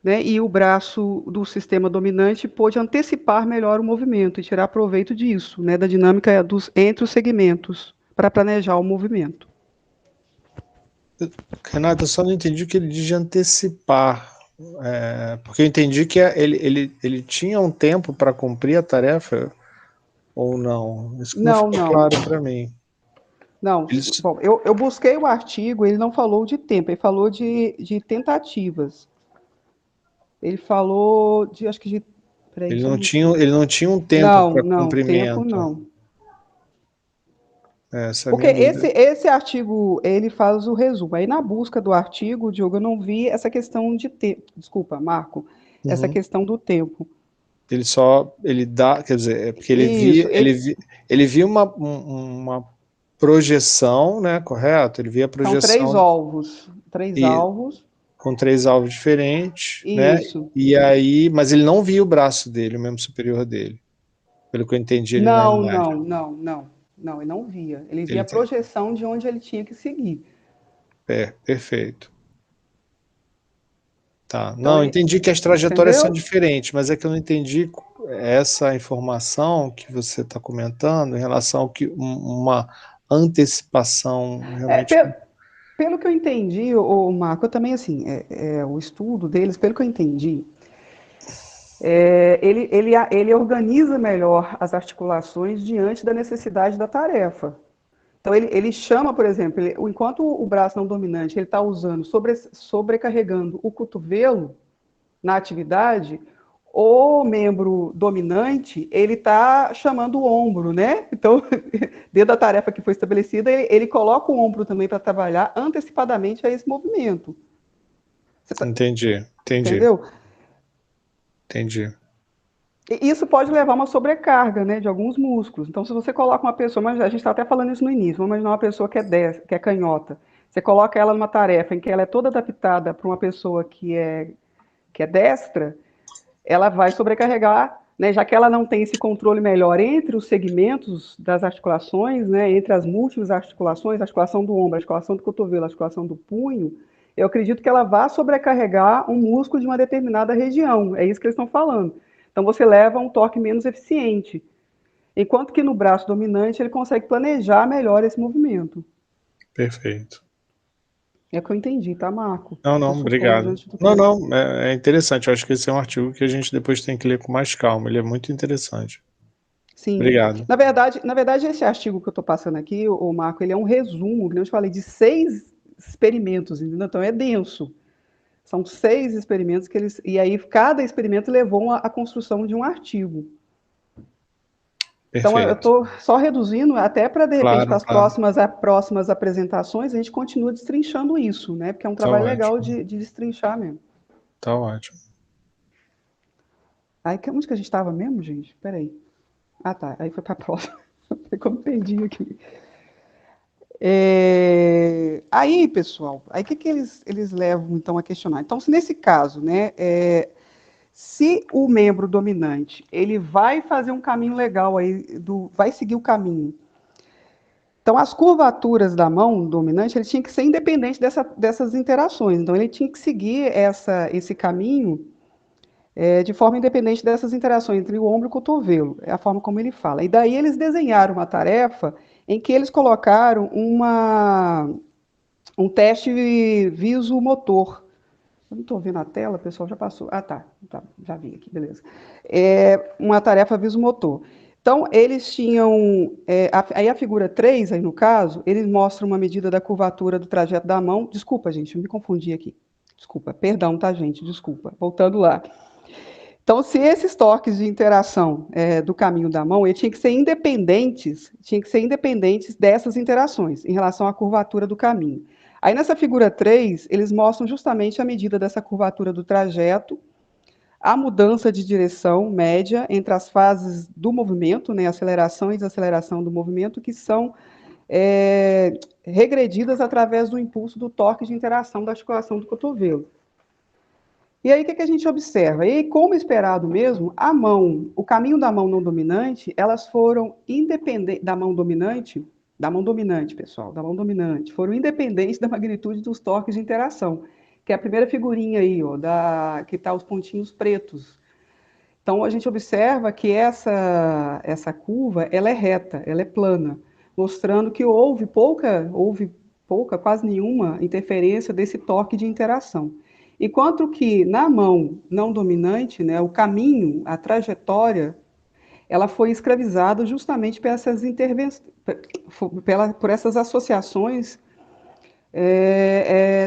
né, e o braço do sistema dominante pôde antecipar melhor o movimento e tirar proveito disso, né, da dinâmica entre os segmentos, para planejar o movimento. Renata, eu só não entendi o que ele diz de antecipar. Porque eu entendi que ele tinha um tempo para cumprir a tarefa ou não? Isso que não ficou claro para mim. Não, bom, eu busquei o artigo, ele não falou de tempo, ele falou de tentativas. Ele falou de, acho que de... Peraí, ele não tinha um tempo para cumprimento. Tempo não. Essa Porque esse artigo, ele faz o resumo. Aí na busca do artigo, Diogo, eu não vi essa questão de tempo. Desculpa, Marco, essa questão do tempo. Ele dá, quer dizer, é porque ele via uma projeção, né, correto? Ele via a projeção. São três alvos. Com 3 alvos diferentes, Isso. Né? E aí, mas ele não via o braço dele, o membro superior dele. Pelo que eu entendi, ele Não, ele não via. Ele via a projeção de onde ele tinha que seguir. Perfeito. Tá. Então, não, entendi que as trajetórias são diferentes, mas é que eu não entendi essa informação que você está comentando em relação ao que uma antecipação realmente. Pelo que eu entendi, o Marco, eu também, assim, o estudo deles, pelo que eu entendi, ele organiza melhor as articulações diante da necessidade da tarefa. Então, ele chama, por exemplo, enquanto o braço não dominante ele está usando, sobrecarregando o cotovelo na atividade, o membro dominante, ele está chamando o ombro, né? Então, dentro da tarefa que foi estabelecida, ele coloca o ombro também para trabalhar antecipadamente a esse movimento. Entendi. Entendeu? Entendi. Isso pode levar a uma sobrecarga, né, de alguns músculos. Então, se você coloca uma pessoa, mas a gente está até falando isso no início, vamos imaginar uma pessoa que é canhota. Você coloca ela numa tarefa em que ela é toda adaptada para uma pessoa que é destra, ela vai sobrecarregar, né, já que ela não tem esse controle melhor entre os segmentos das articulações, né, entre as múltiplas articulações, a articulação do ombro, a articulação do cotovelo, a articulação do punho, eu acredito que ela vá sobrecarregar um músculo de uma determinada região. É isso que eles estão falando. Então, você leva um torque menos eficiente. Enquanto que no braço dominante, ele consegue planejar melhor esse movimento. Perfeito. É o que eu entendi, tá, Marco? Não, obrigado. Não, é interessante. Eu acho que esse é um artigo que a gente depois tem que ler com mais calma. Ele é muito interessante. Sim. Obrigado. Na verdade, esse artigo que eu estou passando aqui, o Marco, ele é um resumo, como eu te falei, de 6 experimentos, entendeu? Então é denso. São 6 experimentos que eles... E aí, cada experimento levou à construção de um artigo. Perfeito. Então, eu estou só reduzindo, até para, de repente, para as próximas apresentações, a gente continua destrinchando isso, né? Porque é um trabalho legal de destrinchar mesmo. Tá ótimo. Aí, onde que a gente estava mesmo, gente? Espera aí. Ah, tá. Aí foi para a próxima. Foi como perdi aqui. Aí, pessoal, aí o que eles levam, então, a questionar? Então, se nesse caso, né, se o membro dominante, ele vai fazer um caminho legal, aí, vai seguir o caminho. Então, as curvaturas da mão dominante, ele tinha que ser independente dessas interações. Então, ele tinha que seguir esse caminho de forma independente dessas interações entre o ombro e o cotovelo. É a forma como ele fala. E daí eles desenharam uma tarefa em que eles colocaram um teste visomotor. Eu não estou vendo a tela, pessoal, já passou. Ah, tá, já vi aqui, beleza. Uma tarefa visomotor. Então, eles tinham... aí a figura 3, aí no caso, eles mostram uma medida da curvatura do trajeto da mão. Desculpa, gente, eu me confundi aqui. Desculpa, perdão, tá, gente? Desculpa. Voltando lá. Então, se esses toques de interação do caminho da mão, eles tinham que ser independentes dessas interações em relação à curvatura do caminho. Aí, nessa figura 3, eles mostram justamente a medida dessa curvatura do trajeto, a mudança de direção média entre as fases do movimento, né, aceleração e desaceleração do movimento, que são regredidas através do impulso do torque de interação da articulação do cotovelo. E aí, o que a gente observa? E como esperado mesmo, o caminho da mão não dominante, elas foram independentes da mão dominante, pessoal, da mão dominante, foram independentes da magnitude dos torques de interação, que é a primeira figurinha aí, ó, que está os pontinhos pretos. Então, a gente observa que essa curva, ela é reta, ela é plana, mostrando que houve pouca, quase nenhuma interferência desse torque de interação. Enquanto que na mão não dominante, né, o caminho, a trajetória, ela foi escravizada justamente por essas por essas associações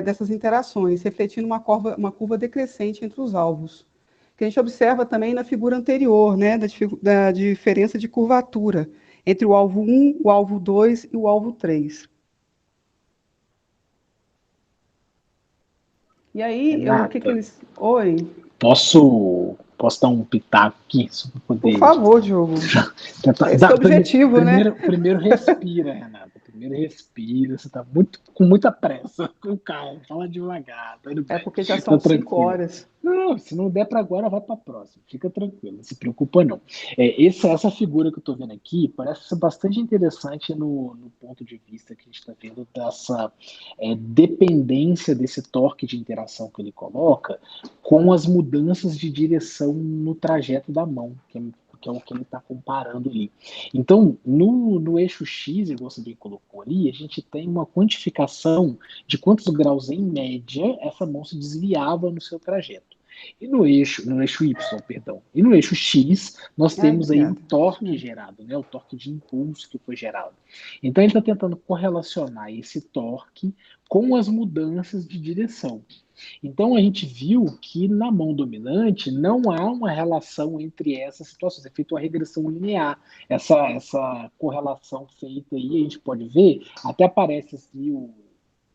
dessas interações, refletindo uma curva decrescente entre os alvos. Que a gente observa também na figura anterior, né, da diferença de curvatura entre o alvo 1, o alvo 2 e o alvo 3. E aí, o que eles... Oi? Posso dar um pitaco aqui? Só para poder... Por favor, Diogo. Esse é o objetivo, né? Primeiro respira, Renata. Primeiro respira. Você está com muita pressa. Com calma. Fala devagar. Tá indo bem. É porque já são 5 horas. Não, se não der para agora, vai para a próxima. Fica tranquilo. Não se preocupa, não. Essa figura que eu estou vendo aqui parece ser bastante interessante no ponto de vista que a gente está vendo dessa dependência desse torque de interação que ele coloca com as mudanças de direção no trajeto da mão, que é o que ele está comparando ali. Então, no eixo X, igual você bem colocou ali, a gente tem uma quantificação de quantos graus, em média, essa mão se desviava no seu trajeto. E no eixo Y, perdão, e no eixo X, nós temos aí um torque gerado, né, o torque de impulso que foi gerado. Então, ele está tentando correlacionar esse torque com as mudanças de direção. Então, a gente viu que na mão dominante não há uma relação entre essas situações, é feita uma regressão linear. Essa correlação feita aí, a gente pode ver, até aparece assim o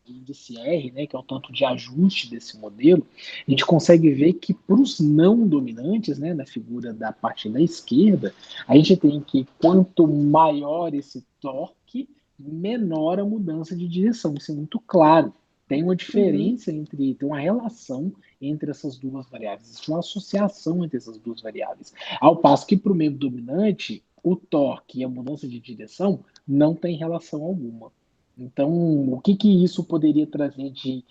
índice R, né, que é o tanto de ajuste desse modelo, a gente consegue ver que para os não dominantes, né, na figura da parte da esquerda, a gente tem que quanto maior esse torque, menor a mudança de direção. Isso é muito claro. Tem uma diferença tem uma relação entre essas duas variáveis, existe uma associação entre essas duas variáveis. Ao passo que para o membro dominante, o torque e a mudança de direção não tem relação alguma. Então, o que isso poderia trazer de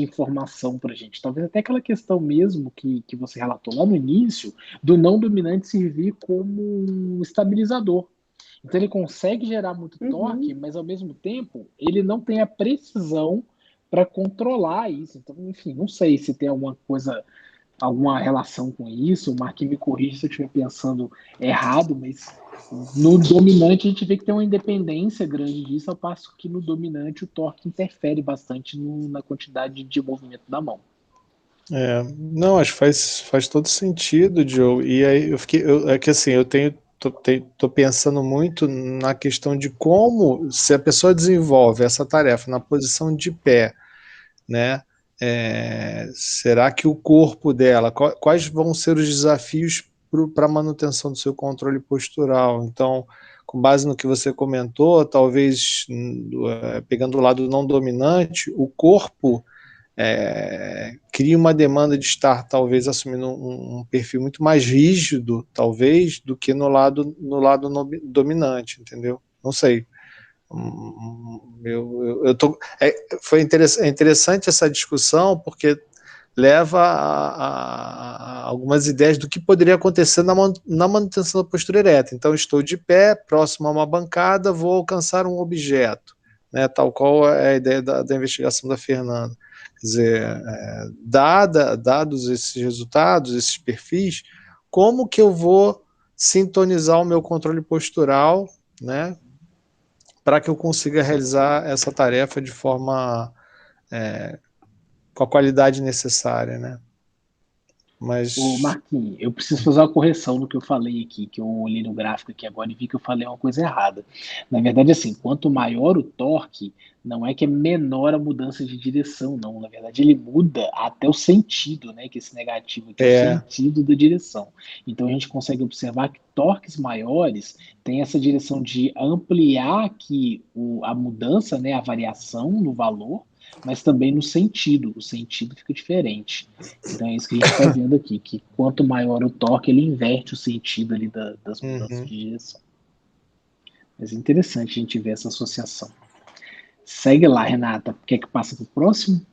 informação para a gente? Talvez até aquela questão mesmo que você relatou lá no início, do não dominante servir como um estabilizador. Então, ele consegue gerar muito torque, mas, ao mesmo tempo, ele não tem a precisão para controlar isso. Então, enfim, não sei se tem alguma relação com isso. O Marquinhos me corrige se eu estiver pensando errado, mas no dominante a gente vê que tem uma independência grande disso, ao passo que no dominante o torque interfere bastante na quantidade de movimento da mão. Não, acho que faz todo sentido, Joe. E aí é que assim, eu tô pensando muito na questão de como, se a pessoa desenvolve essa tarefa na posição de pé, né? Será que o corpo dela, quais vão ser os desafios para a manutenção do seu controle postural? Então, com base no que você comentou, talvez pegando o lado não dominante, o corpo cria uma demanda de estar talvez assumindo um perfil muito mais rígido, talvez, do que no lado dominante, entendeu? Não sei. Foi interessante essa discussão, porque leva a algumas ideias do que poderia acontecer na manutenção da postura ereta. Então, estou de pé, próximo a uma bancada, vou alcançar um objeto, né, tal qual é a ideia da investigação da Fernanda. Quer dizer, dados esses resultados, esses perfis, como que eu vou sintonizar o meu controle postural, né, para que eu consiga realizar essa tarefa de forma com a qualidade necessária, né? Mas... Ô, Marquinhos, eu preciso fazer uma correção no que eu falei aqui, que eu olhei no gráfico aqui agora e vi que eu falei uma coisa errada. Na verdade, assim, quanto maior o torque, não é que é menor a mudança de direção, não. Na verdade, ele muda até o sentido, né? Que esse negativo aqui é o sentido da direção. Então, a gente consegue observar que torques maiores têm essa direção de ampliar aqui a mudança, né? A variação no valor, mas também no sentido. O sentido fica diferente. Então é isso que a gente está vendo aqui, que quanto maior o torque, ele inverte o sentido ali das mudanças de direção. Mas é interessante a gente ver essa associação. Segue lá, Renata. Quer que passe para o próximo?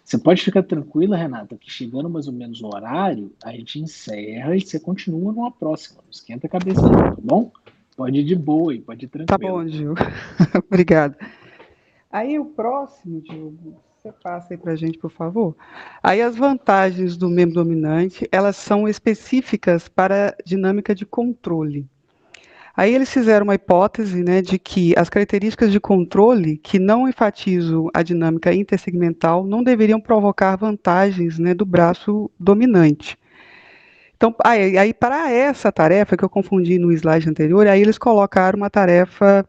Você pode ficar tranquila, Renata, que chegando mais ou menos no horário, a gente encerra e você continua numa próxima. Não esquenta a cabeça não, tá bom? Pode ir de boa e pode ir tranquilo. Tá bom, Gil. Obrigada. Aí o próximo, Diogo, você passa aí para a gente, por favor. Aí as vantagens do membro dominante, elas são específicas para a dinâmica de controle. Aí eles fizeram uma hipótese, né, de que as características de controle que não enfatizam a dinâmica intersegmental não deveriam provocar vantagens, né, do braço dominante. Então, aí para essa tarefa, que eu confundi no slide anterior, aí eles colocaram uma tarefa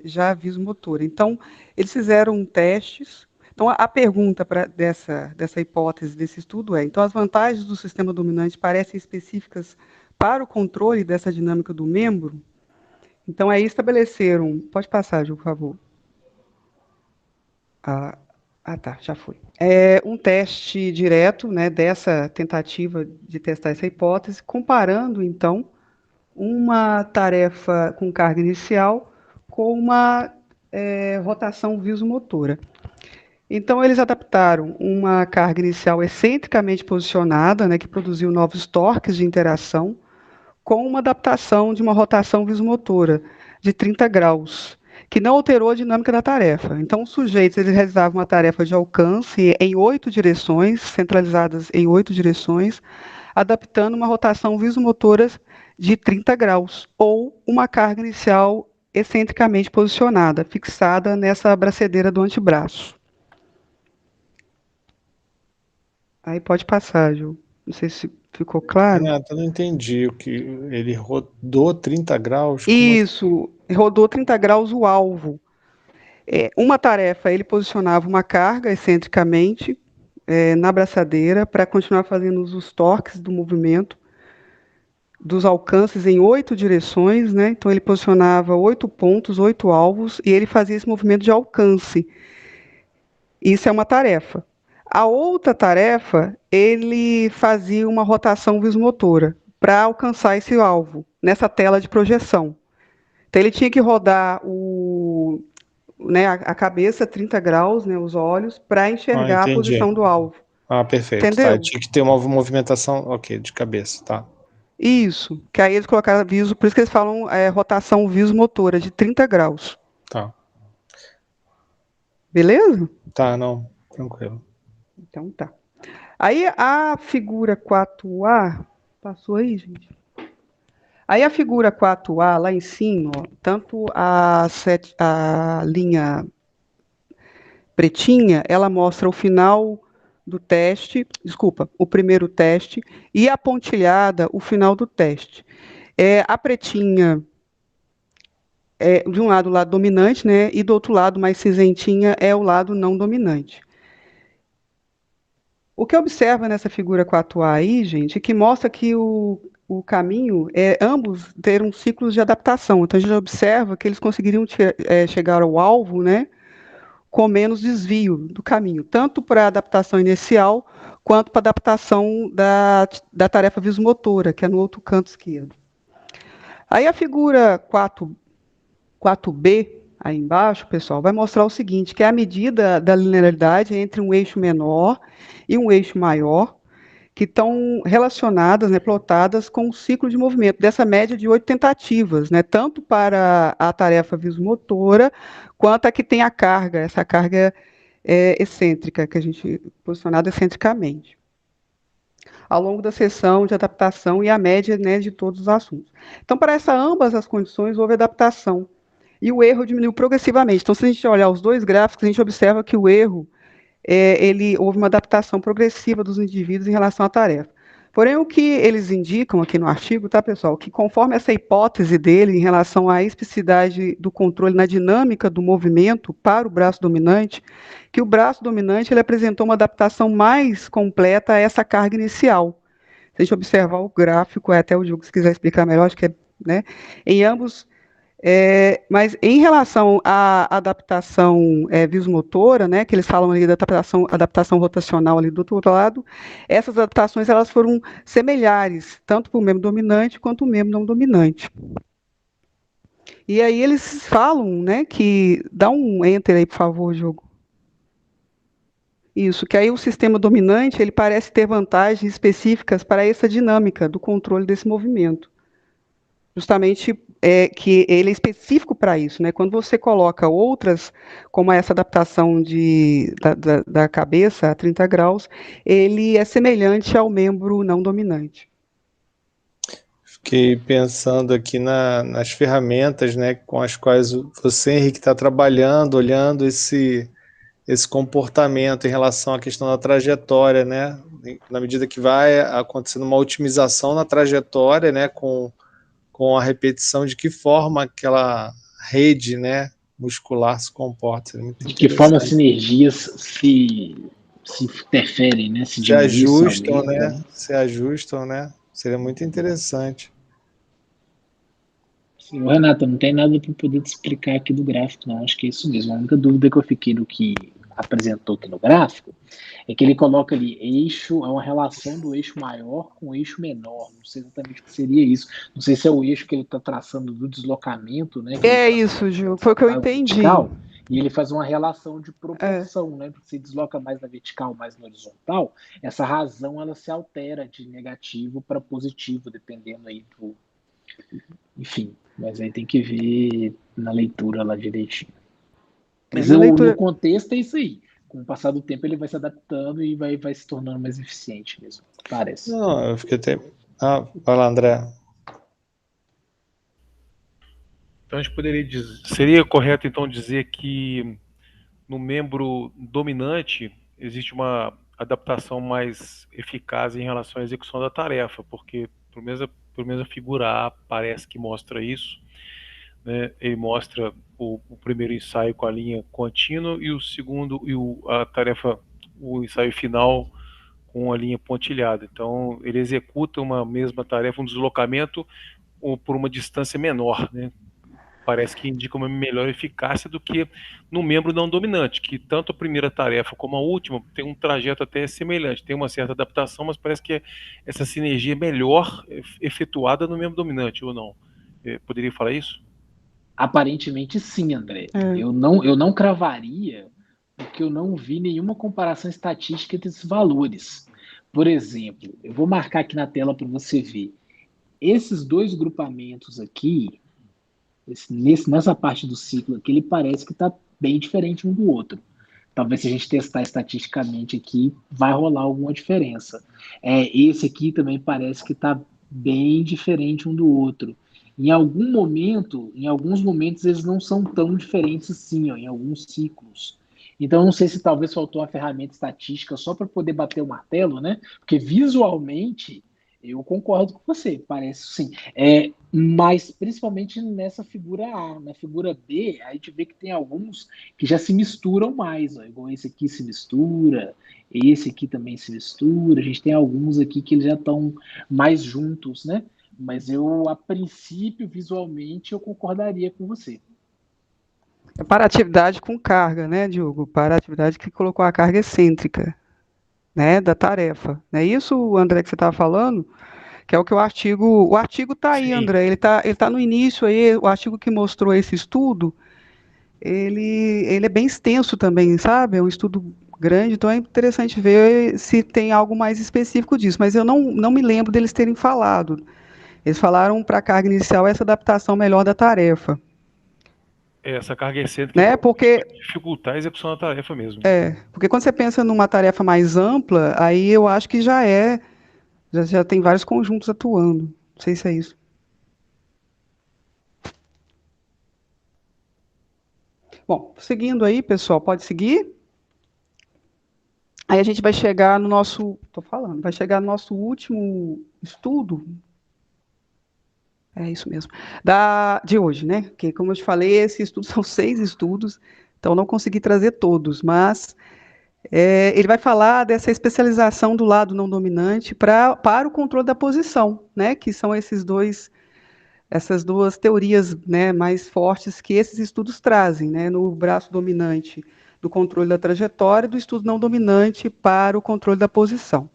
já visomotora. Então, eles fizeram testes. Então, a pergunta dessa hipótese, desse estudo é, então, as vantagens do sistema dominante parecem específicas para o controle dessa dinâmica do membro? Então, aí estabeleceram... Pode passar, Gil, por favor. Tá, já foi. Um teste direto, né, dessa tentativa de testar essa hipótese, comparando, então, uma tarefa com carga inicial com uma rotação visomotora. Então, eles adaptaram uma carga inicial excentricamente posicionada, né, que produziu novos torques de interação, com uma adaptação de uma rotação visomotora de 30 graus, que não alterou a dinâmica da tarefa. Então, os sujeitos eles realizavam uma tarefa de alcance em 8 direções, centralizadas em 8 direções, adaptando uma rotação visomotora de 30 graus, ou uma carga inicial excentricamente posicionada, fixada nessa braçadeira do antebraço. Aí pode passar, Gil. Não sei se ficou claro. Renata, eu não entendi o que ele rodou 30 graus. Isso, rodou 30 graus o alvo. Uma tarefa, ele posicionava uma carga excentricamente na braçadeira para continuar fazendo os torques do movimento, dos alcances em 8 direções, né? Então ele posicionava 8 pontos, 8 alvos, e ele fazia esse movimento de alcance. Isso é uma tarefa. A outra tarefa, ele fazia uma rotação visomotora para alcançar esse alvo, nessa tela de projeção. Então, ele tinha que rodar a cabeça 30 graus, né, os olhos, para enxergar a posição do alvo. Perfeito. Entendeu? Tá, tinha que ter uma movimentação, de cabeça, tá. Isso, que aí eles colocaram viso, por isso que eles falam rotação visomotora, de 30 graus. Tá. Beleza? Tá, não, tranquilo. Então tá. Aí a figura 4A, passou aí, gente? Aí a figura 4A, lá em cima, ó, tanto a linha pretinha, ela mostra o final do teste, o primeiro teste, e a pontilhada, o final do teste. A pretinha de um lado o lado dominante, né, e do outro lado, mais cinzentinha, é o lado não dominante. O que observa nessa figura 4A aí, gente, é que mostra que o caminho ambos terem ciclos de adaptação. Então, a gente observa que eles conseguiriam chegar ao alvo, né, com menos desvio do caminho, tanto para a adaptação inicial, quanto para a adaptação da tarefa visomotora, que é no outro canto esquerdo. Aí a figura 4B, aí embaixo, pessoal, vai mostrar o seguinte, que é a medida da linearidade entre um eixo menor e um eixo maior, que estão relacionadas, né, plotadas com o ciclo de movimento, dessa média de 8 tentativas, né, tanto para a tarefa visomotora, quanto a que tem a carga, essa carga excêntrica, que a gente posicionada excentricamente, ao longo da sessão de adaptação e a média, né, de todos os assuntos. Então, para ambas as condições, houve adaptação, e o erro diminuiu progressivamente. Então, se a gente olhar os dois gráficos, a gente observa que o erro houve uma adaptação progressiva dos indivíduos em relação à tarefa. Porém, o que eles indicam aqui no artigo, tá, pessoal, que conforme essa hipótese dele em relação à especificidade do controle na dinâmica do movimento para o braço dominante, que o braço dominante ele apresentou uma adaptação mais completa a essa carga inicial. Se a gente observar o gráfico, até o Diogo, se quiser explicar melhor, acho que né, em ambos Mas em relação à adaptação visomotora, né, que eles falam ali da adaptação rotacional ali do outro lado, essas adaptações elas foram semelhares, tanto para o membro dominante quanto o membro não dominante. E aí eles falam, né, que... Dá um enter aí, por favor, Diogo. Isso, que aí o sistema dominante ele parece ter vantagens específicas para essa dinâmica do controle desse movimento. Justamente que ele é específico para isso, né? Quando você coloca outras, como essa adaptação da cabeça a 30 graus, ele é semelhante ao membro não dominante. Fiquei pensando aqui nas ferramentas, né, com as quais você, Henrique, está trabalhando, olhando esse comportamento em relação à questão da trajetória, né? Na medida que vai acontecendo uma otimização na trajetória, né, com a repetição, de que forma aquela rede, né, muscular se comporta. De que forma as sinergias se interferem, né? Se ajustam, né? Se ajustam, né? Seria muito interessante. Sim, Renato, não tem nada para poder te explicar aqui do gráfico, não. Acho que é isso mesmo. A única dúvida que eu fiquei do que apresentou aqui no gráfico é que ele coloca ali eixo, é uma relação do eixo maior com o eixo menor. Não sei exatamente o que seria isso. Não sei se é o eixo que ele está traçando do deslocamento, né? Isso, Gil, foi o que eu entendi. Vertical, e ele faz uma relação de proporção, né? Porque se desloca mais na vertical, mais na horizontal, essa razão ela se altera de negativo para positivo, dependendo aí do... Enfim, mas aí tem que ver na leitura lá direitinho. Mas no contexto é isso aí. Com o passar do tempo ele vai se adaptando e vai se tornando mais eficiente mesmo, parece. Não, eu fiquei até... vai lá, André. Então a gente poderia dizer... Seria correto então dizer que no membro dominante existe uma adaptação mais eficaz em relação à execução da tarefa, porque pelo menos a figura A parece que mostra isso, né? Ele mostra o primeiro ensaio com a linha contínua e o segundo o ensaio final com a linha pontilhada. Então ele executa uma mesma tarefa, um deslocamento por uma distância menor, né? Parece que indica uma melhor eficácia do que no membro não dominante, que tanto a primeira tarefa como a última tem um trajeto até semelhante, tem uma certa adaptação, mas parece que essa sinergia é melhor efetuada no membro dominante, ou não? Poderia falar isso? Aparentemente sim, André. Eu não cravaria, porque eu não vi nenhuma comparação estatística desses valores. Por exemplo, eu vou marcar aqui na tela para você ver. Esses dois grupamentos aqui, nessa parte do ciclo aqui, ele parece que está bem diferente um do outro. Talvez se a gente testar estatisticamente aqui, vai rolar alguma diferença. Esse aqui também parece que está bem diferente um do outro. Em alguns momentos, eles não são tão diferentes assim, em alguns ciclos. Então, não sei se talvez faltou uma ferramenta estatística só para poder bater o martelo, né? Porque visualmente, eu concordo com você, parece sim. Mas principalmente nessa figura A. Na figura B, a gente vê que tem alguns que já se misturam mais, igual esse aqui se mistura, esse aqui também se mistura, a gente tem alguns aqui que eles já estão mais juntos, né? Mas eu, a princípio, visualmente, eu concordaria com você. Para atividade com carga, né, Diogo? Para atividade que colocou a carga excêntrica, né, da tarefa. Não é isso, André, que você estava falando? Que é o que o artigo está aí, sim. André, ele tá no início aí, o artigo que mostrou esse estudo, ele é bem extenso também, sabe? É um estudo grande, então é interessante ver se tem algo mais específico disso, mas eu não me lembro deles terem falado. Eles falaram para a carga inicial essa adaptação melhor da tarefa. Essa carga excêntrica, né? Porque dificultar a execução da tarefa mesmo. Porque quando você pensa numa tarefa mais ampla, aí eu acho que já tem vários conjuntos atuando. Não sei se é isso. Bom, seguindo aí, pessoal, pode seguir? Aí a gente vai chegar no nosso... vai chegar no nosso último estudo. É isso mesmo. De hoje, né? Porque, como eu te falei, esse estudo são 6 estudos, então não consegui trazer todos, mas ele vai falar dessa especialização do lado não dominante para o controle da posição, né? Que são esses dois essas duas teorias, né, mais fortes que esses estudos trazem, né, no braço dominante do controle da trajetória e do estudo não dominante para o controle da posição.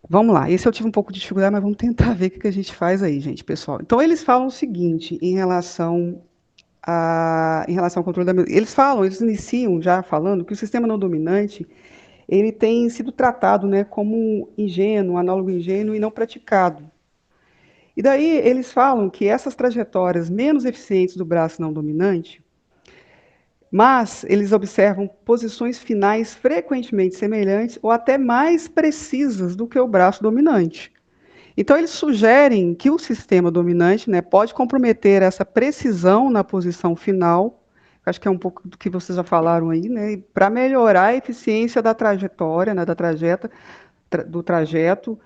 Vamos lá, esse eu tive um pouco de dificuldade, mas vamos tentar ver o que a gente faz aí, gente, pessoal. Então, eles falam o seguinte em relação ao controle da... Eles iniciam já falando que o sistema não dominante, ele tem sido tratado, né, como ingênuo, análogo ingênuo e não praticado. E daí eles falam que essas trajetórias menos eficientes do braço não dominante, mas eles observam posições finais frequentemente semelhantes ou até mais precisas do que o braço dominante. Então, eles sugerem que o sistema dominante, né, pode comprometer essa precisão na posição final, acho que é um pouco do que vocês já falaram aí, né, para melhorar a eficiência da trajetória, né, do trajeto,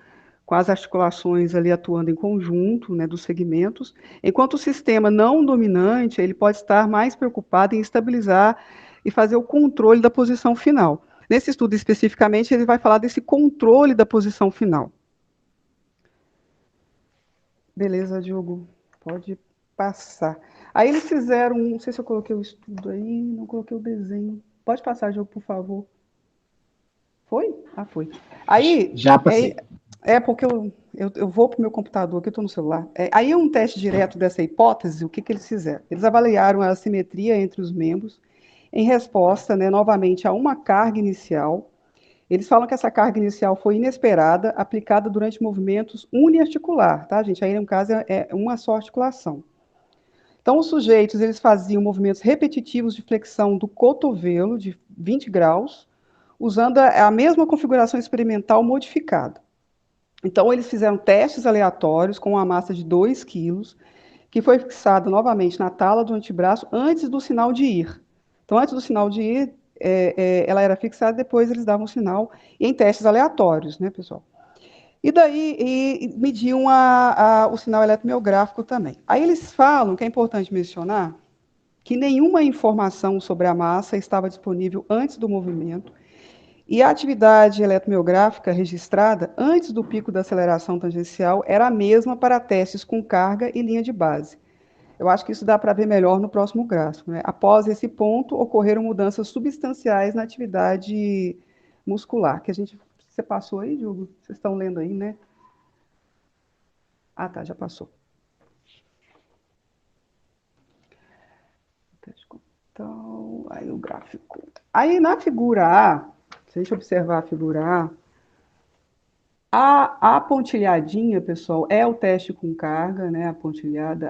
com as articulações ali atuando em conjunto, né, dos segmentos, enquanto o sistema não dominante, ele pode estar mais preocupado em estabilizar e fazer o controle da posição final. Nesse estudo especificamente, ele vai falar desse controle da posição final. Beleza, Diogo, pode passar. Aí eles fizeram, não sei se eu coloquei o estudo aí, não coloquei o desenho. Pode passar, Diogo, por favor. Foi? Ah, foi. Aí, já passei. Porque eu vou para o meu computador, aqui eu estou no celular. Aí um teste direto dessa hipótese, o que eles fizeram? Eles avaliaram a assimetria entre os membros em resposta, né, novamente, a uma carga inicial. Eles falam que essa carga inicial foi inesperada, aplicada durante movimentos uniarticular, tá, gente? Aí, no caso, é uma só articulação. Então, os sujeitos, eles faziam movimentos repetitivos de flexão do cotovelo, de 20 graus, usando a mesma configuração experimental modificada. Então, eles fizeram testes aleatórios com uma massa de 2 quilos, que foi fixada novamente na tala do antebraço antes do sinal de ir. Então, antes do sinal de ir, ela era fixada, depois eles davam o sinal em testes aleatórios, né, pessoal? E daí mediam o sinal eletromiográfico também. Aí eles falam que é importante mencionar que nenhuma informação sobre a massa estava disponível antes do movimento e a atividade eletromiográfica registrada antes do pico da aceleração tangencial era a mesma para testes com carga e linha de base. Eu acho que isso dá para ver melhor no próximo gráfico, né? Após esse ponto, ocorreram mudanças substanciais na atividade muscular, que você passou aí, Diogo? Vocês estão lendo aí, né? Ah, tá, já passou. Então, aí o gráfico. Aí na figura A, se a gente observar a figura A pontilhadinha, pessoal, é o teste com carga, né?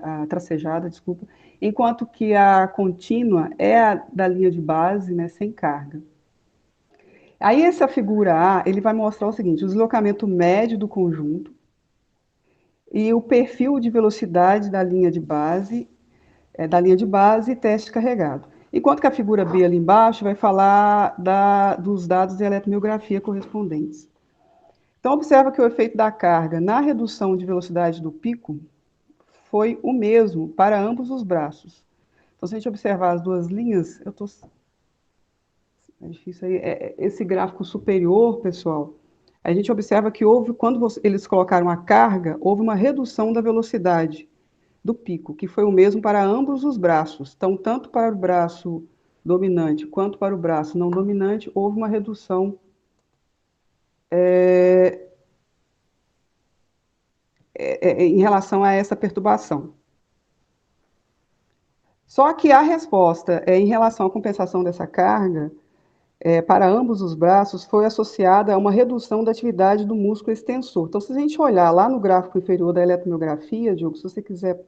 A tracejada, desculpa, enquanto que a contínua é a da linha de base, né? Sem carga. Aí essa figura A, ele vai mostrar o seguinte: o deslocamento médio do conjunto e o perfil de velocidade da linha de base e teste carregado. Enquanto que a figura B ali embaixo vai falar dos dados de eletromiografia correspondentes. Então, observa que o efeito da carga na redução de velocidade do pico foi o mesmo para ambos os braços. Então, se a gente observar as duas linhas, é difícil aí, esse gráfico superior, pessoal, a gente observa que quando eles colocaram a carga, houve uma redução da velocidade do pico, que foi o mesmo para ambos os braços. Então, tanto para o braço dominante quanto para o braço não dominante, houve uma redução em relação a essa perturbação. Só que a resposta em relação à compensação dessa carga para ambos os braços foi associada a uma redução da atividade do músculo extensor. Então, se a gente olhar lá no gráfico inferior da eletromiografia, Diogo, se você quiser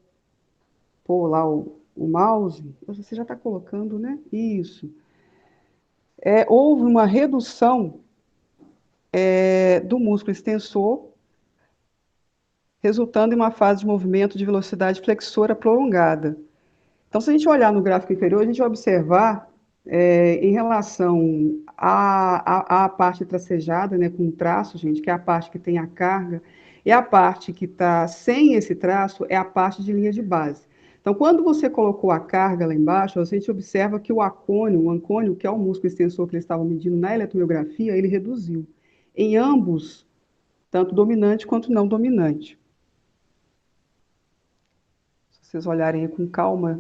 pôr lá o mouse, você já está colocando, né? Isso. Houve uma redução do músculo extensor, resultando em uma fase de movimento de velocidade flexora prolongada. Então, se a gente olhar no gráfico inferior, a gente vai observar, em relação à parte tracejada, né, com traço, gente, que é a parte que tem a carga, e a parte que está sem esse traço é a parte de linha de base. Então, quando você colocou a carga lá embaixo, a gente observa que o ancônio, que é o músculo extensor que eles estavam medindo na eletromiografia, ele reduziu. Em ambos, tanto dominante quanto não dominante. vocês olharem aí com calma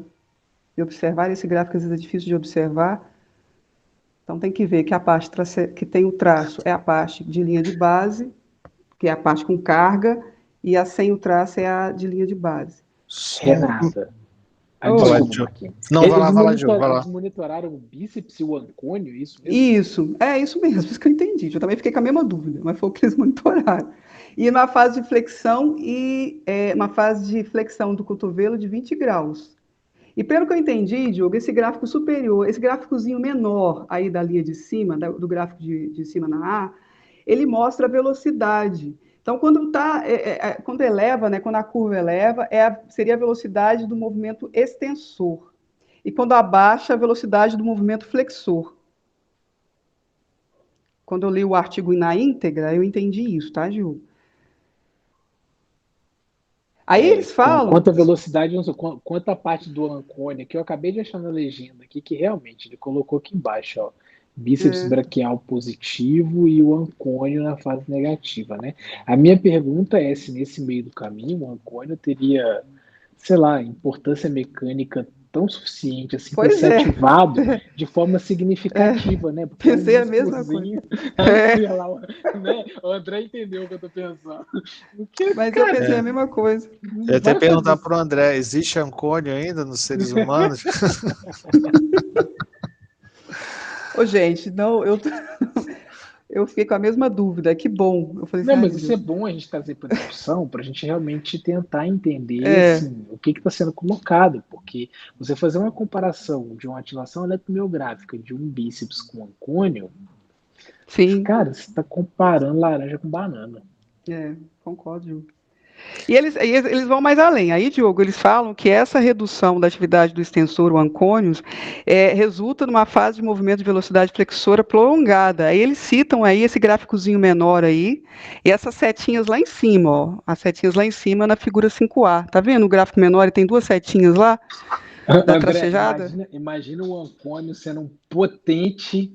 e observarem esse gráfico, às vezes é difícil de observar. Então tem que ver que a parte que tem o traço é a parte de linha de base, que é a parte com carga, e a sem o traço é a de linha de base. Renata. Desculpa, Marquinhos. Não, vai lá, Diogo, vai lá. Eles monitoraram o bíceps e o ancônio, isso mesmo? Isso mesmo, isso que eu entendi. Eu também fiquei com a mesma dúvida, mas foi o que eles monitoraram. E uma fase de flexão uma fase de flexão do cotovelo de 20 graus. E pelo que eu entendi, Diogo, esse gráfico superior, esse gráficozinho menor aí da linha de cima, do gráfico de cima na A, ele mostra a velocidade. Então, quando eleva, né, quando a curva eleva, seria a velocidade do movimento extensor. E quando abaixa, a velocidade do movimento flexor. Quando eu li o artigo na íntegra, eu entendi isso, tá, Gil? Aí eles falam... Quanto a velocidade, quanto a parte do ancônio, que eu acabei de achar na legenda aqui, que realmente ele colocou aqui embaixo, ó, bíceps braquial positivo e o ancônio na fase negativa, né? A minha pergunta é se nesse meio do caminho o ancônio teria, sei lá, importância mecânica tão suficiente assim para ser ativado de forma significativa, né? Porque pensei a mesma coisa. Né? O André entendeu o que eu tô pensando. Mas eu pensei a mesma coisa. Eu ia até perguntar para o André, existe ancônio ainda nos seres humanos? Ô, gente, não, eu fiquei com a mesma dúvida, que bom. Eu falei, não, mas isso é bom a gente trazer para discussão, para a gente realmente tentar entender assim, o que está sendo colocado, porque você fazer uma comparação de uma ativação eletromiográfica de um bíceps com ancônio, sim. Cara, você está comparando laranja com banana. Concordo, Diogo. E eles vão mais além. Aí, Diogo, eles falam que essa redução da atividade do extensor, o ancônios, resulta numa fase de movimento de velocidade flexora prolongada. Aí eles citam aí esse gráficozinho menor aí, e essas setinhas lá em cima, ó, as setinhas lá em cima na figura 5A. Tá vendo o gráfico menor? Ele tem duas setinhas lá, da tracejada. Imagina o ancônio sendo um potente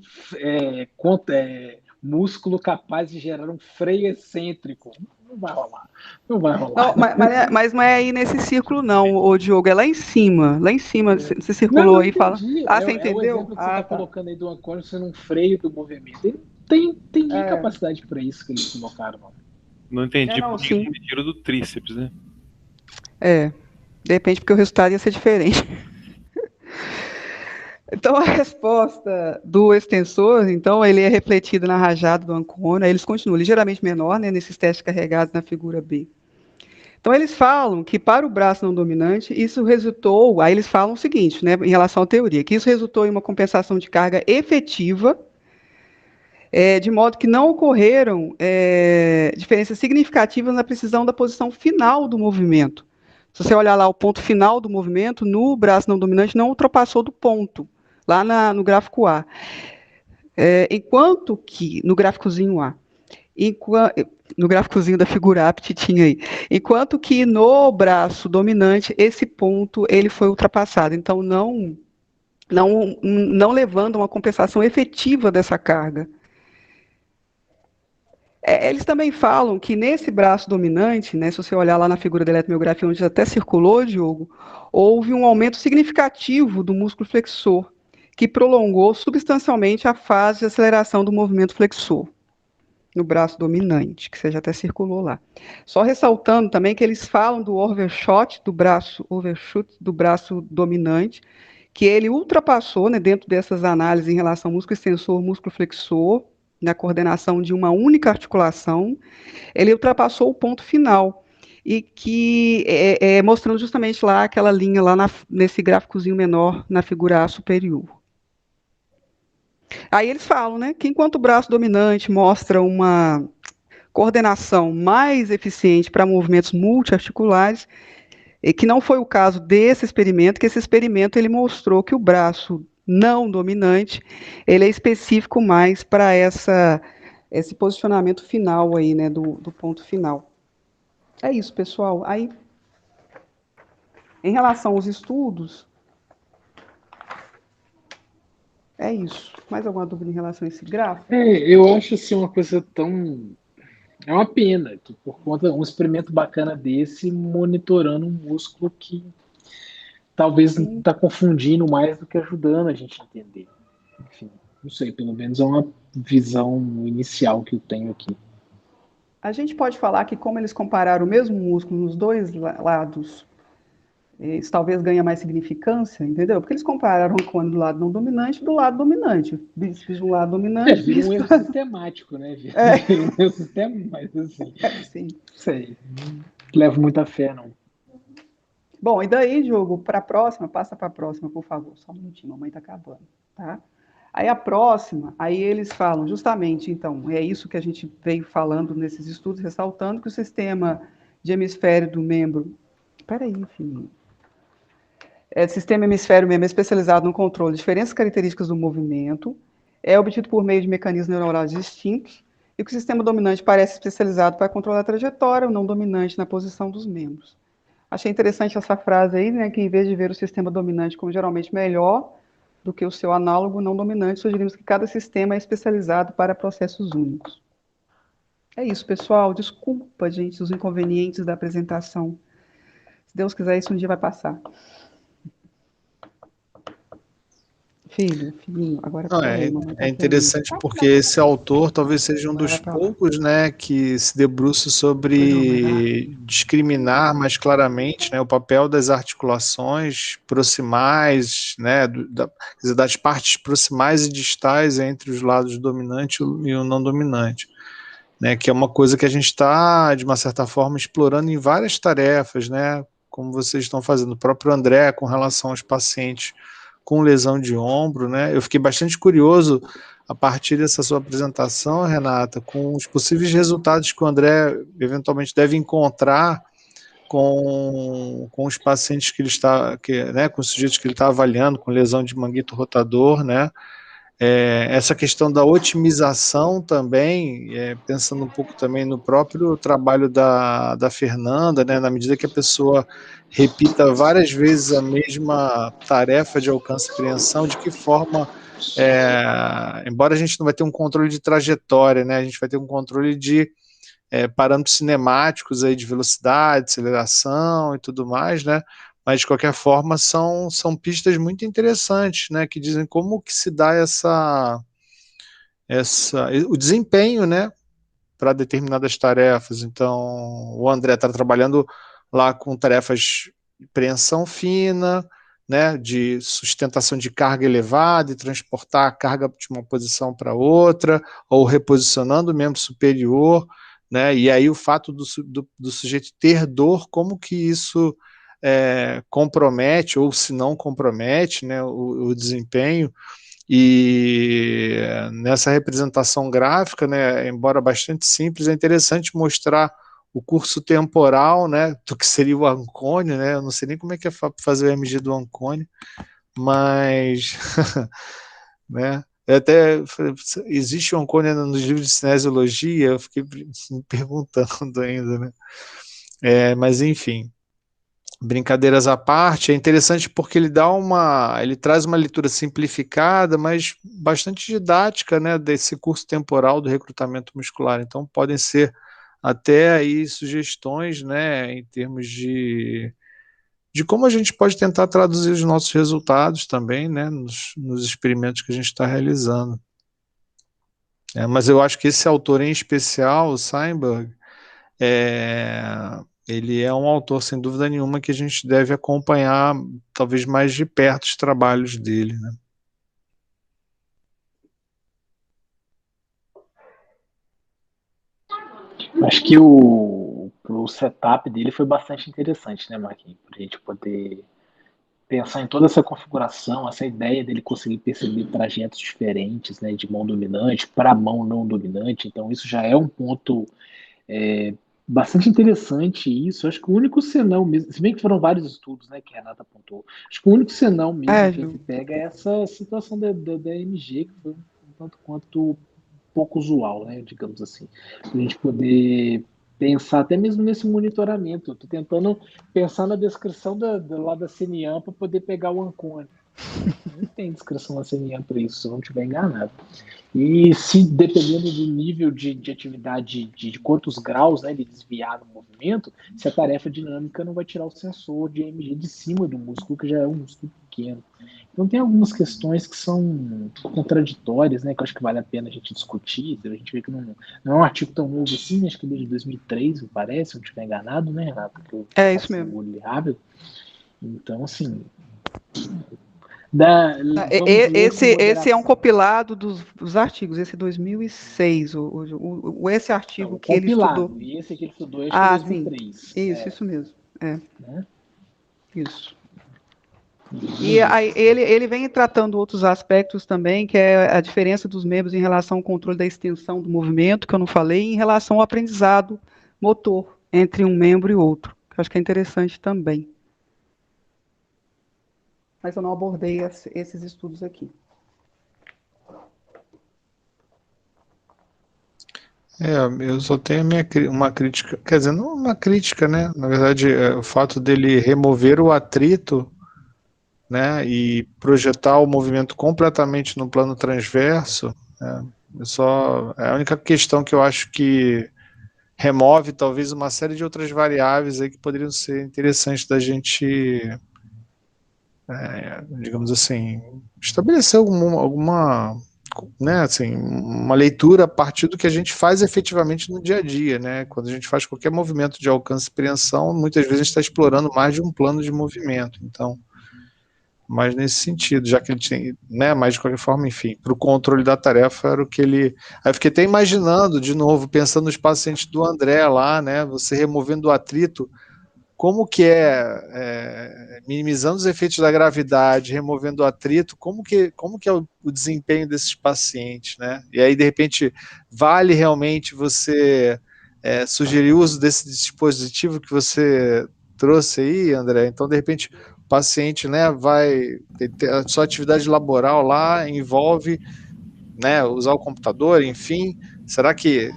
músculo capaz de gerar um freio excêntrico. Não vai rolar. Não, mas não é aí nesse círculo, não, ô Diogo, é lá em cima. Lá em cima, você circulou aí e fala. Você entendeu? O exemplo que você está colocando aí do ancônio sendo um freio do movimento. Ele tem capacidade para isso que eles colocaram. Não entendi porque eles mediram do tríceps, né? De repente porque o resultado ia ser diferente. Então, a resposta do extensor, então, ele é refletido na rajada do ancônio, aí eles continuam ligeiramente menor, né, nesses testes carregados na figura B. Então, eles falam que para o braço não dominante, isso resultou, aí eles falam o seguinte, né, em relação à teoria, que isso resultou em uma compensação de carga efetiva, de modo que não ocorreram diferenças significativas na precisão da posição final do movimento. Se você olhar lá o ponto final do movimento, no braço não dominante não ultrapassou do ponto, lá no gráfico A. Enquanto que, no gráficozinho A, no gráficozinho da figura A, petitinha aí, enquanto que no braço dominante, esse ponto ele foi ultrapassado. Então, não levando a uma compensação efetiva dessa carga. Eles também falam que nesse braço dominante, né, se você olhar lá na figura da eletromiografia, onde até circulou, Diogo, houve um aumento significativo do músculo flexor, que prolongou substancialmente a fase de aceleração do movimento flexor, no braço dominante, que você já até circulou lá. Só ressaltando também que eles falam do overshoot do braço dominante, que ele ultrapassou, né, dentro dessas análises em relação ao músculo extensor, músculo flexor, na coordenação de uma única articulação, ele ultrapassou o ponto final, e que mostrando justamente lá aquela linha lá nesse gráficozinho menor na figura A superior. Aí eles falam, né, que enquanto o braço dominante mostra uma coordenação mais eficiente para movimentos multiarticulares, e que não foi o caso desse experimento, que esse experimento ele mostrou que o braço não dominante, ele é específico mais para esse posicionamento final aí, né, do ponto final. É isso, pessoal. Aí, em relação aos estudos, é isso. Mais alguma dúvida em relação a esse gráfico? Eu acho assim uma coisa tão... É uma pena que por conta de um experimento bacana desse, monitorando um músculo que talvez está confundindo mais do que ajudando a gente a entender. Enfim, não sei, pelo menos é uma visão inicial que eu tenho aqui. A gente pode falar que, como eles compararam o mesmo músculo nos dois lados, isso talvez ganhe mais significância, entendeu? Porque eles compararam o ancônio do lado não dominante e do lado dominante. Fiz um lado dominante. Vira um erro sistemático, né? Vira um erro sistemático, mas assim. Sim. Sei. Não levo muita fé, não. Bom, e daí, Diogo, para a próxima, passa para a próxima, por favor. Só um minutinho, mamãe está acabando, tá? Aí a próxima, aí eles falam justamente, então, é isso que a gente veio falando nesses estudos, ressaltando que o sistema de hemisfério do membro... Peraí, filhinho. Sistema hemisfério membro é especializado no controle de diferentes características do movimento, é obtido por meio de mecanismos neuronais distintos, e que o sistema dominante parece especializado para controlar a trajetória, o não dominante na posição dos membros. Achei interessante essa frase aí, né, que em vez de ver o sistema dominante como geralmente melhor do que o seu análogo não dominante, sugerimos que cada sistema é especializado para processos únicos. É isso, pessoal. Desculpa, gente, os inconvenientes da apresentação. Se Deus quiser, isso um dia vai passar. Filhinho, agora Não, é interessante porque esse autor talvez seja um dos poucos, né, que se debruça sobre discriminar mais claramente, né, o papel das articulações proximais, né, das partes proximais e distais entre os lados dominante e o não dominante, né, que é uma coisa que a gente está, de uma certa forma, explorando em várias tarefas, né, como vocês estão fazendo, o próprio André com relação aos pacientes com lesão de ombro, né? Eu fiquei bastante curioso a partir dessa sua apresentação, Renata, com os possíveis resultados que o André eventualmente deve encontrar com os pacientes que ele está, né, com os sujeitos que ele está avaliando com lesão de manguito rotador, né? Essa questão da otimização também, pensando um pouco também no próprio trabalho da Fernanda, né, na medida que a pessoa repita várias vezes a mesma tarefa de alcance e apreensão, de que forma, embora a gente não vai ter um controle de trajetória, né, a gente vai ter um controle de parâmetros cinemáticos aí de velocidade, aceleração e tudo mais, né, mas de qualquer forma são pistas muito interessantes, né, que dizem como que se dá o desempenho, né, para determinadas tarefas. Então, o André está trabalhando lá com tarefas de preensão fina, né, de sustentação de carga elevada e transportar a carga de uma posição para outra, ou reposicionando o membro superior, né, e aí o fato do sujeito ter dor, como que isso compromete, ou se não compromete, né, o desempenho. E nessa representação gráfica, né, embora bastante simples, é interessante mostrar o curso temporal, né, do que seria o ancônio, né, eu não sei nem como é que é fazer o MG do ancônio, mas, né, até existe o ancônio nos livros de cinesiologia, eu fiquei me perguntando ainda, né, mas enfim, brincadeiras à parte, é interessante porque ele traz uma leitura simplificada, mas bastante didática, né, desse curso temporal do recrutamento muscular. Então podem ser até aí sugestões, né, em termos de como a gente pode tentar traduzir os nossos resultados também, né, nos experimentos que a gente está realizando. Mas eu acho que esse autor em especial, o Steinberg, ele é um autor, sem dúvida nenhuma, que a gente deve acompanhar, talvez mais de perto, os trabalhos dele, né? Acho que o setup dele foi bastante interessante, né, Marquinhos? Para a gente poder pensar em toda essa configuração, essa ideia dele conseguir perceber trajetos diferentes, né, de mão dominante para mão não dominante. Então, isso já é um ponto bastante interessante. Isso, acho que o único senão mesmo, se bem que foram vários estudos, né, que a Renata apontou, acho que o único senão mesmo que a gente pega é essa situação da MG, que foi um tanto quanto pouco usual, né, digamos assim, para a gente poder pensar até mesmo nesse monitoramento. Eu estou tentando pensar na descrição lá da CNIAM para poder pegar o ancônio. Não tem descrição lacaniana para isso, se eu não estiver enganado. E se dependendo do nível de atividade, de quantos graus, né, de desviar no movimento, se a tarefa dinâmica não vai tirar o sensor de EMG de cima do músculo, que já é um músculo pequeno. Então tem algumas questões que são contraditórias, né, que eu acho que vale a pena a gente discutir. A gente vê que não é um artigo tão novo assim, né, acho que desde 2003, me parece, se eu não estiver enganado, né, Renato? Porque eu É isso faço mesmo. o olho rápido. Então, assim, vamos ler com Esse é um moderação. compilado dos artigos, esse 2006, esse Não, artigo o que ele estudou. compilado. E esse que ele estudou, acho que é Ah, sim, 2003. isso mesmo, Né? isso. Vamos E ver. aí, ele vem tratando outros aspectos também, que é a diferença dos membros em relação ao controle da extensão do movimento, que eu não falei, e em relação ao aprendizado motor entre um membro e outro, que eu acho que é interessante também. Mas eu não abordei esses estudos aqui. Eu só tenho uma crítica, quer dizer, não uma crítica, né? Na verdade, o fato dele remover o atrito, né, e projetar o movimento completamente no plano transverso, né, é a única questão que eu acho que remove talvez uma série de outras variáveis aí que poderiam ser interessantes da gente, digamos assim, estabelecer alguma né, assim, uma leitura a partir do que a gente faz efetivamente no dia a dia, né? Quando a gente faz qualquer movimento de alcance e preensão, muitas vezes a gente está explorando mais de um plano de movimento. Então, mais nesse sentido, já que ele tinha, né? Mas de qualquer forma, enfim, para o controle da tarefa era o que ele. Aí eu fiquei até imaginando, de novo, pensando nos pacientes do André lá, né? Você removendo o atrito, como que minimizando os efeitos da gravidade, removendo o atrito, como que é o desempenho desses pacientes, né? E aí, de repente, vale realmente você sugerir o uso desse dispositivo que você trouxe aí, André? Então, de repente, o paciente, né, vai ter a sua atividade laboral lá, envolve, né, usar o computador, enfim. Será que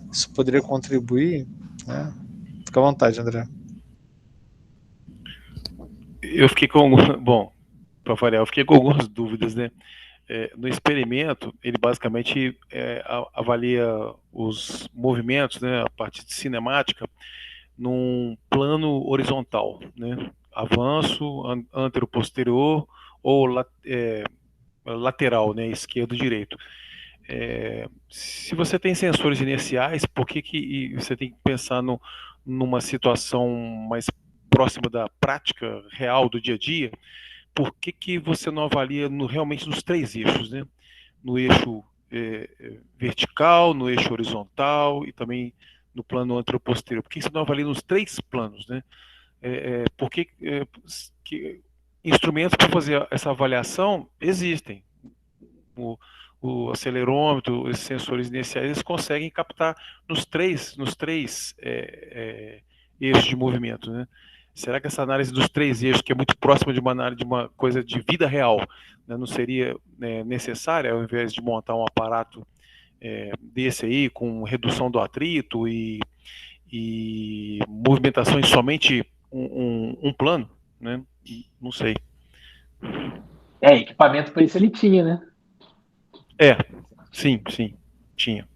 isso poderia contribuir? Né? Fica à vontade, André. Eu fiquei com bom, para variar, eu fiquei com algumas dúvidas, né? No experimento, ele basicamente avalia os movimentos, né, a parte de cinemática, num plano horizontal, né? Avanço, antero-posterior ou lateral, né? Esquerdo, direito. Se você tem sensores inerciais, por que você tem que pensar numa situação mais próxima da prática real do dia a dia? Por que você não avalia realmente nos três eixos, né? No eixo vertical, no eixo horizontal e também no plano anteroposterior? Por que você não avalia nos três planos, né? Por que instrumentos para fazer essa avaliação existem? O acelerômetro, esses sensores inerciais, eles conseguem captar nos três eixos de movimento, né? Será que essa análise dos três eixos, que é muito próxima de uma análise de uma coisa de vida real, né, não seria necessária, ao invés de montar um aparato desse aí, com redução do atrito e movimentações somente um plano, né? Não sei. Equipamento para isso ele tinha, né? Sim, tinha.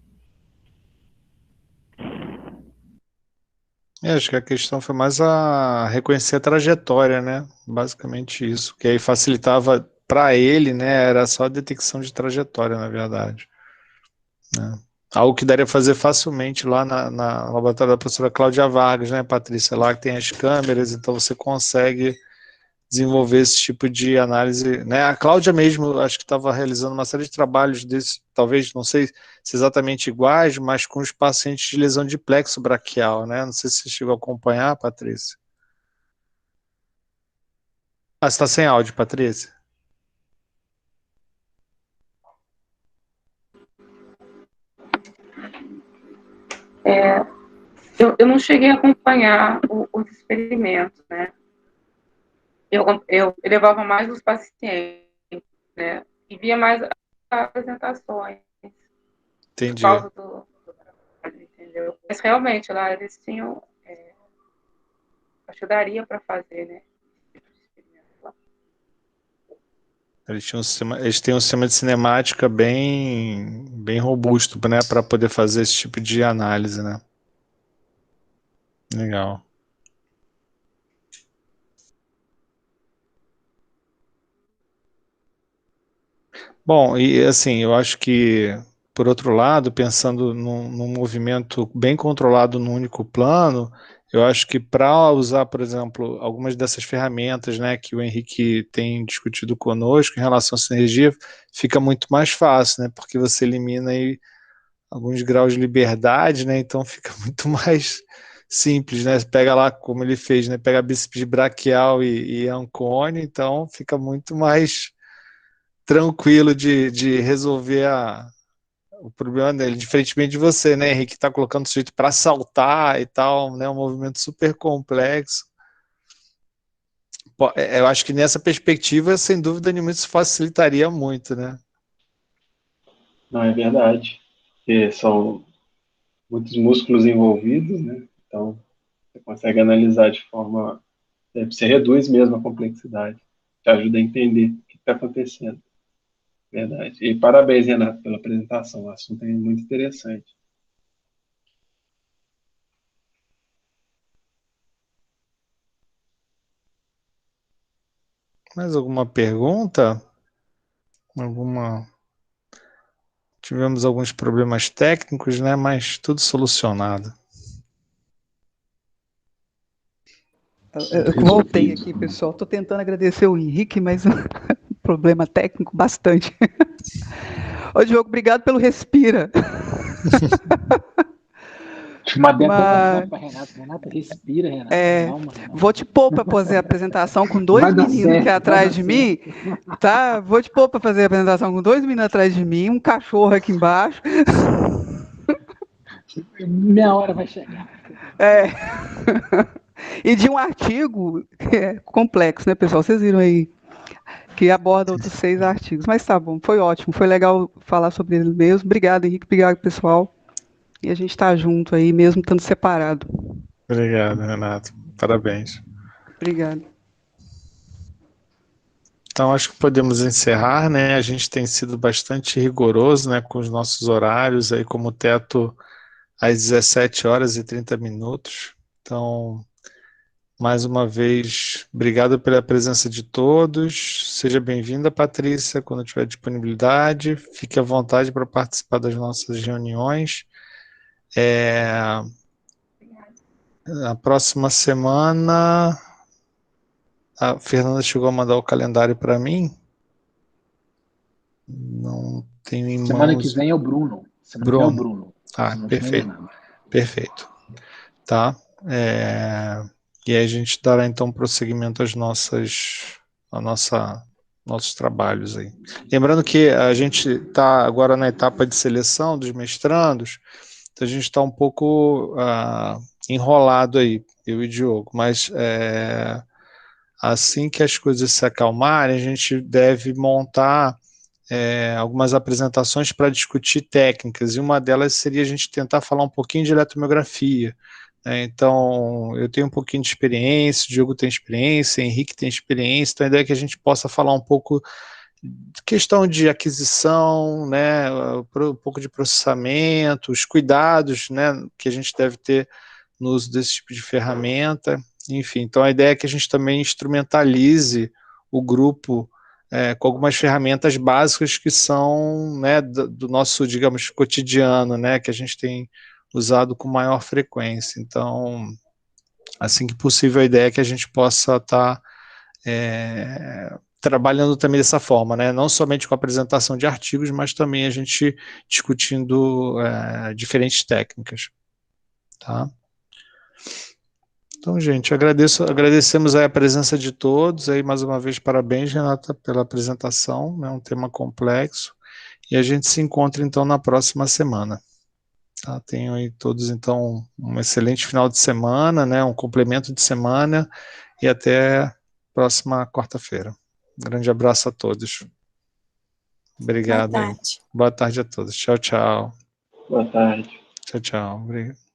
Acho que a questão foi mais a reconhecer a trajetória, né? Basicamente isso, que aí facilitava para ele, né? Era só a detecção de trajetória, na verdade. Né? Algo que daria fazer facilmente lá na laboratório da professora Cláudia Vargas, né, Patrícia? Lá que tem as câmeras, então você consegue desenvolver esse tipo de análise, né? A Cláudia mesmo, acho que estava realizando uma série de trabalhos desse, talvez, não sei se exatamente iguais, mas com os pacientes de lesão de plexo braquial, né? Não sei se você chegou a acompanhar, Patrícia. Ah, você está sem áudio, Patrícia? Eu não cheguei a acompanhar os experimentos, né? Eu levava mais os pacientes, né? E via mais as apresentações. Entendi. Por causa do entendeu? Mas realmente lá eles tinham ajudaria para fazer, né? Eles têm um sistema de cinemática bem robusto, né, para poder fazer esse tipo de análise, né? Legal. Bom, e assim, eu acho que, por outro lado, pensando num movimento bem controlado num único plano, eu acho que para usar, por exemplo, algumas dessas ferramentas, né, que o Henrique tem discutido conosco em relação à sinergia, fica muito mais fácil, né, porque você elimina aí alguns graus de liberdade, né, então fica muito mais simples, né, você pega lá como ele fez, né, pega bíceps braquial e ancone, então fica muito mais tranquilo de resolver o problema dele, diferentemente de você, né, Henrique, que está colocando o sujeito para saltar e tal, né, um movimento super complexo. Eu acho que nessa perspectiva, sem dúvida nenhuma, isso facilitaria muito, né? Não, é verdade. Porque são muitos músculos envolvidos, né? Então, você consegue analisar de forma... Você reduz mesmo a complexidade. Te ajuda a entender o que está acontecendo. Verdade. E parabéns, Renato, pela apresentação. O assunto é muito interessante. Mais alguma pergunta? Tivemos alguns problemas técnicos, né? Mas tudo solucionado. Eu voltei aqui, pessoal. Estou tentando agradecer o Henrique, mas problema técnico bastante. Ô, Diogo, obrigado pelo respira. Uma dessa para Renato. Renato, respira, Renato. Vou te pôr para fazer a apresentação com dois meninos aqui atrás de mim, tá? Vou te pôr para fazer a apresentação com 2 meninos atrás de mim, um cachorro aqui embaixo. Minha hora vai chegar. E de um artigo que é complexo, né, pessoal? Vocês viram aí que aborda outros 6 artigos. Mas tá bom, foi ótimo, foi legal falar sobre ele mesmo. Obrigado, Henrique, obrigado, pessoal. E a gente está junto aí, mesmo estando separado. Obrigado, Renato. Parabéns. Obrigado. Então, acho que podemos encerrar, né? A gente tem sido bastante rigoroso, né, com os nossos horários, aí como teto às 17h30. Então, mais uma vez, obrigado pela presença de todos. Seja bem-vinda, Patrícia, quando tiver disponibilidade. Fique à vontade para participar das nossas reuniões. A próxima semana, a Fernanda chegou a mandar o calendário para mim. Não tenho em Semana mãos. que vem é o Bruno. Semana que vem é o Bruno. Perfeito. Perfeito. Tá. E aí a gente dará então prosseguimento às nossos trabalhos aí. Lembrando que a gente está agora na etapa de seleção dos mestrandos, então a gente está um pouco enrolado aí, eu e o Diogo, mas assim que as coisas se acalmarem, a gente deve montar algumas apresentações para discutir técnicas, e uma delas seria a gente tentar falar um pouquinho de eletromiografia. Então, eu tenho um pouquinho de experiência, o Diogo tem experiência, o Henrique tem experiência, então a ideia é que a gente possa falar um pouco de questão de aquisição, né, um pouco de processamento, os cuidados, né, que a gente deve ter no uso desse tipo de ferramenta, enfim. Então, a ideia é que a gente também instrumentalize o grupo com algumas ferramentas básicas que são, né, do nosso, digamos, cotidiano, né, que a gente tem usado com maior frequência. Então, assim que possível, a ideia é que a gente possa estar trabalhando também dessa forma, né, não somente com a apresentação de artigos, mas também a gente discutindo diferentes técnicas. Tá? Então, gente, agradecemos aí a presença de todos, aí mais uma vez parabéns, Renata, pela apresentação, é um tema complexo, e a gente se encontra então na próxima semana. Tá? Tenham aí todos então um excelente final de semana, né, um complemento de semana, e até a próxima quarta-feira. Um grande abraço a todos. Obrigado. Boa tarde a todos. Tchau, tchau. Boa tarde. Tchau, tchau. Obrigado.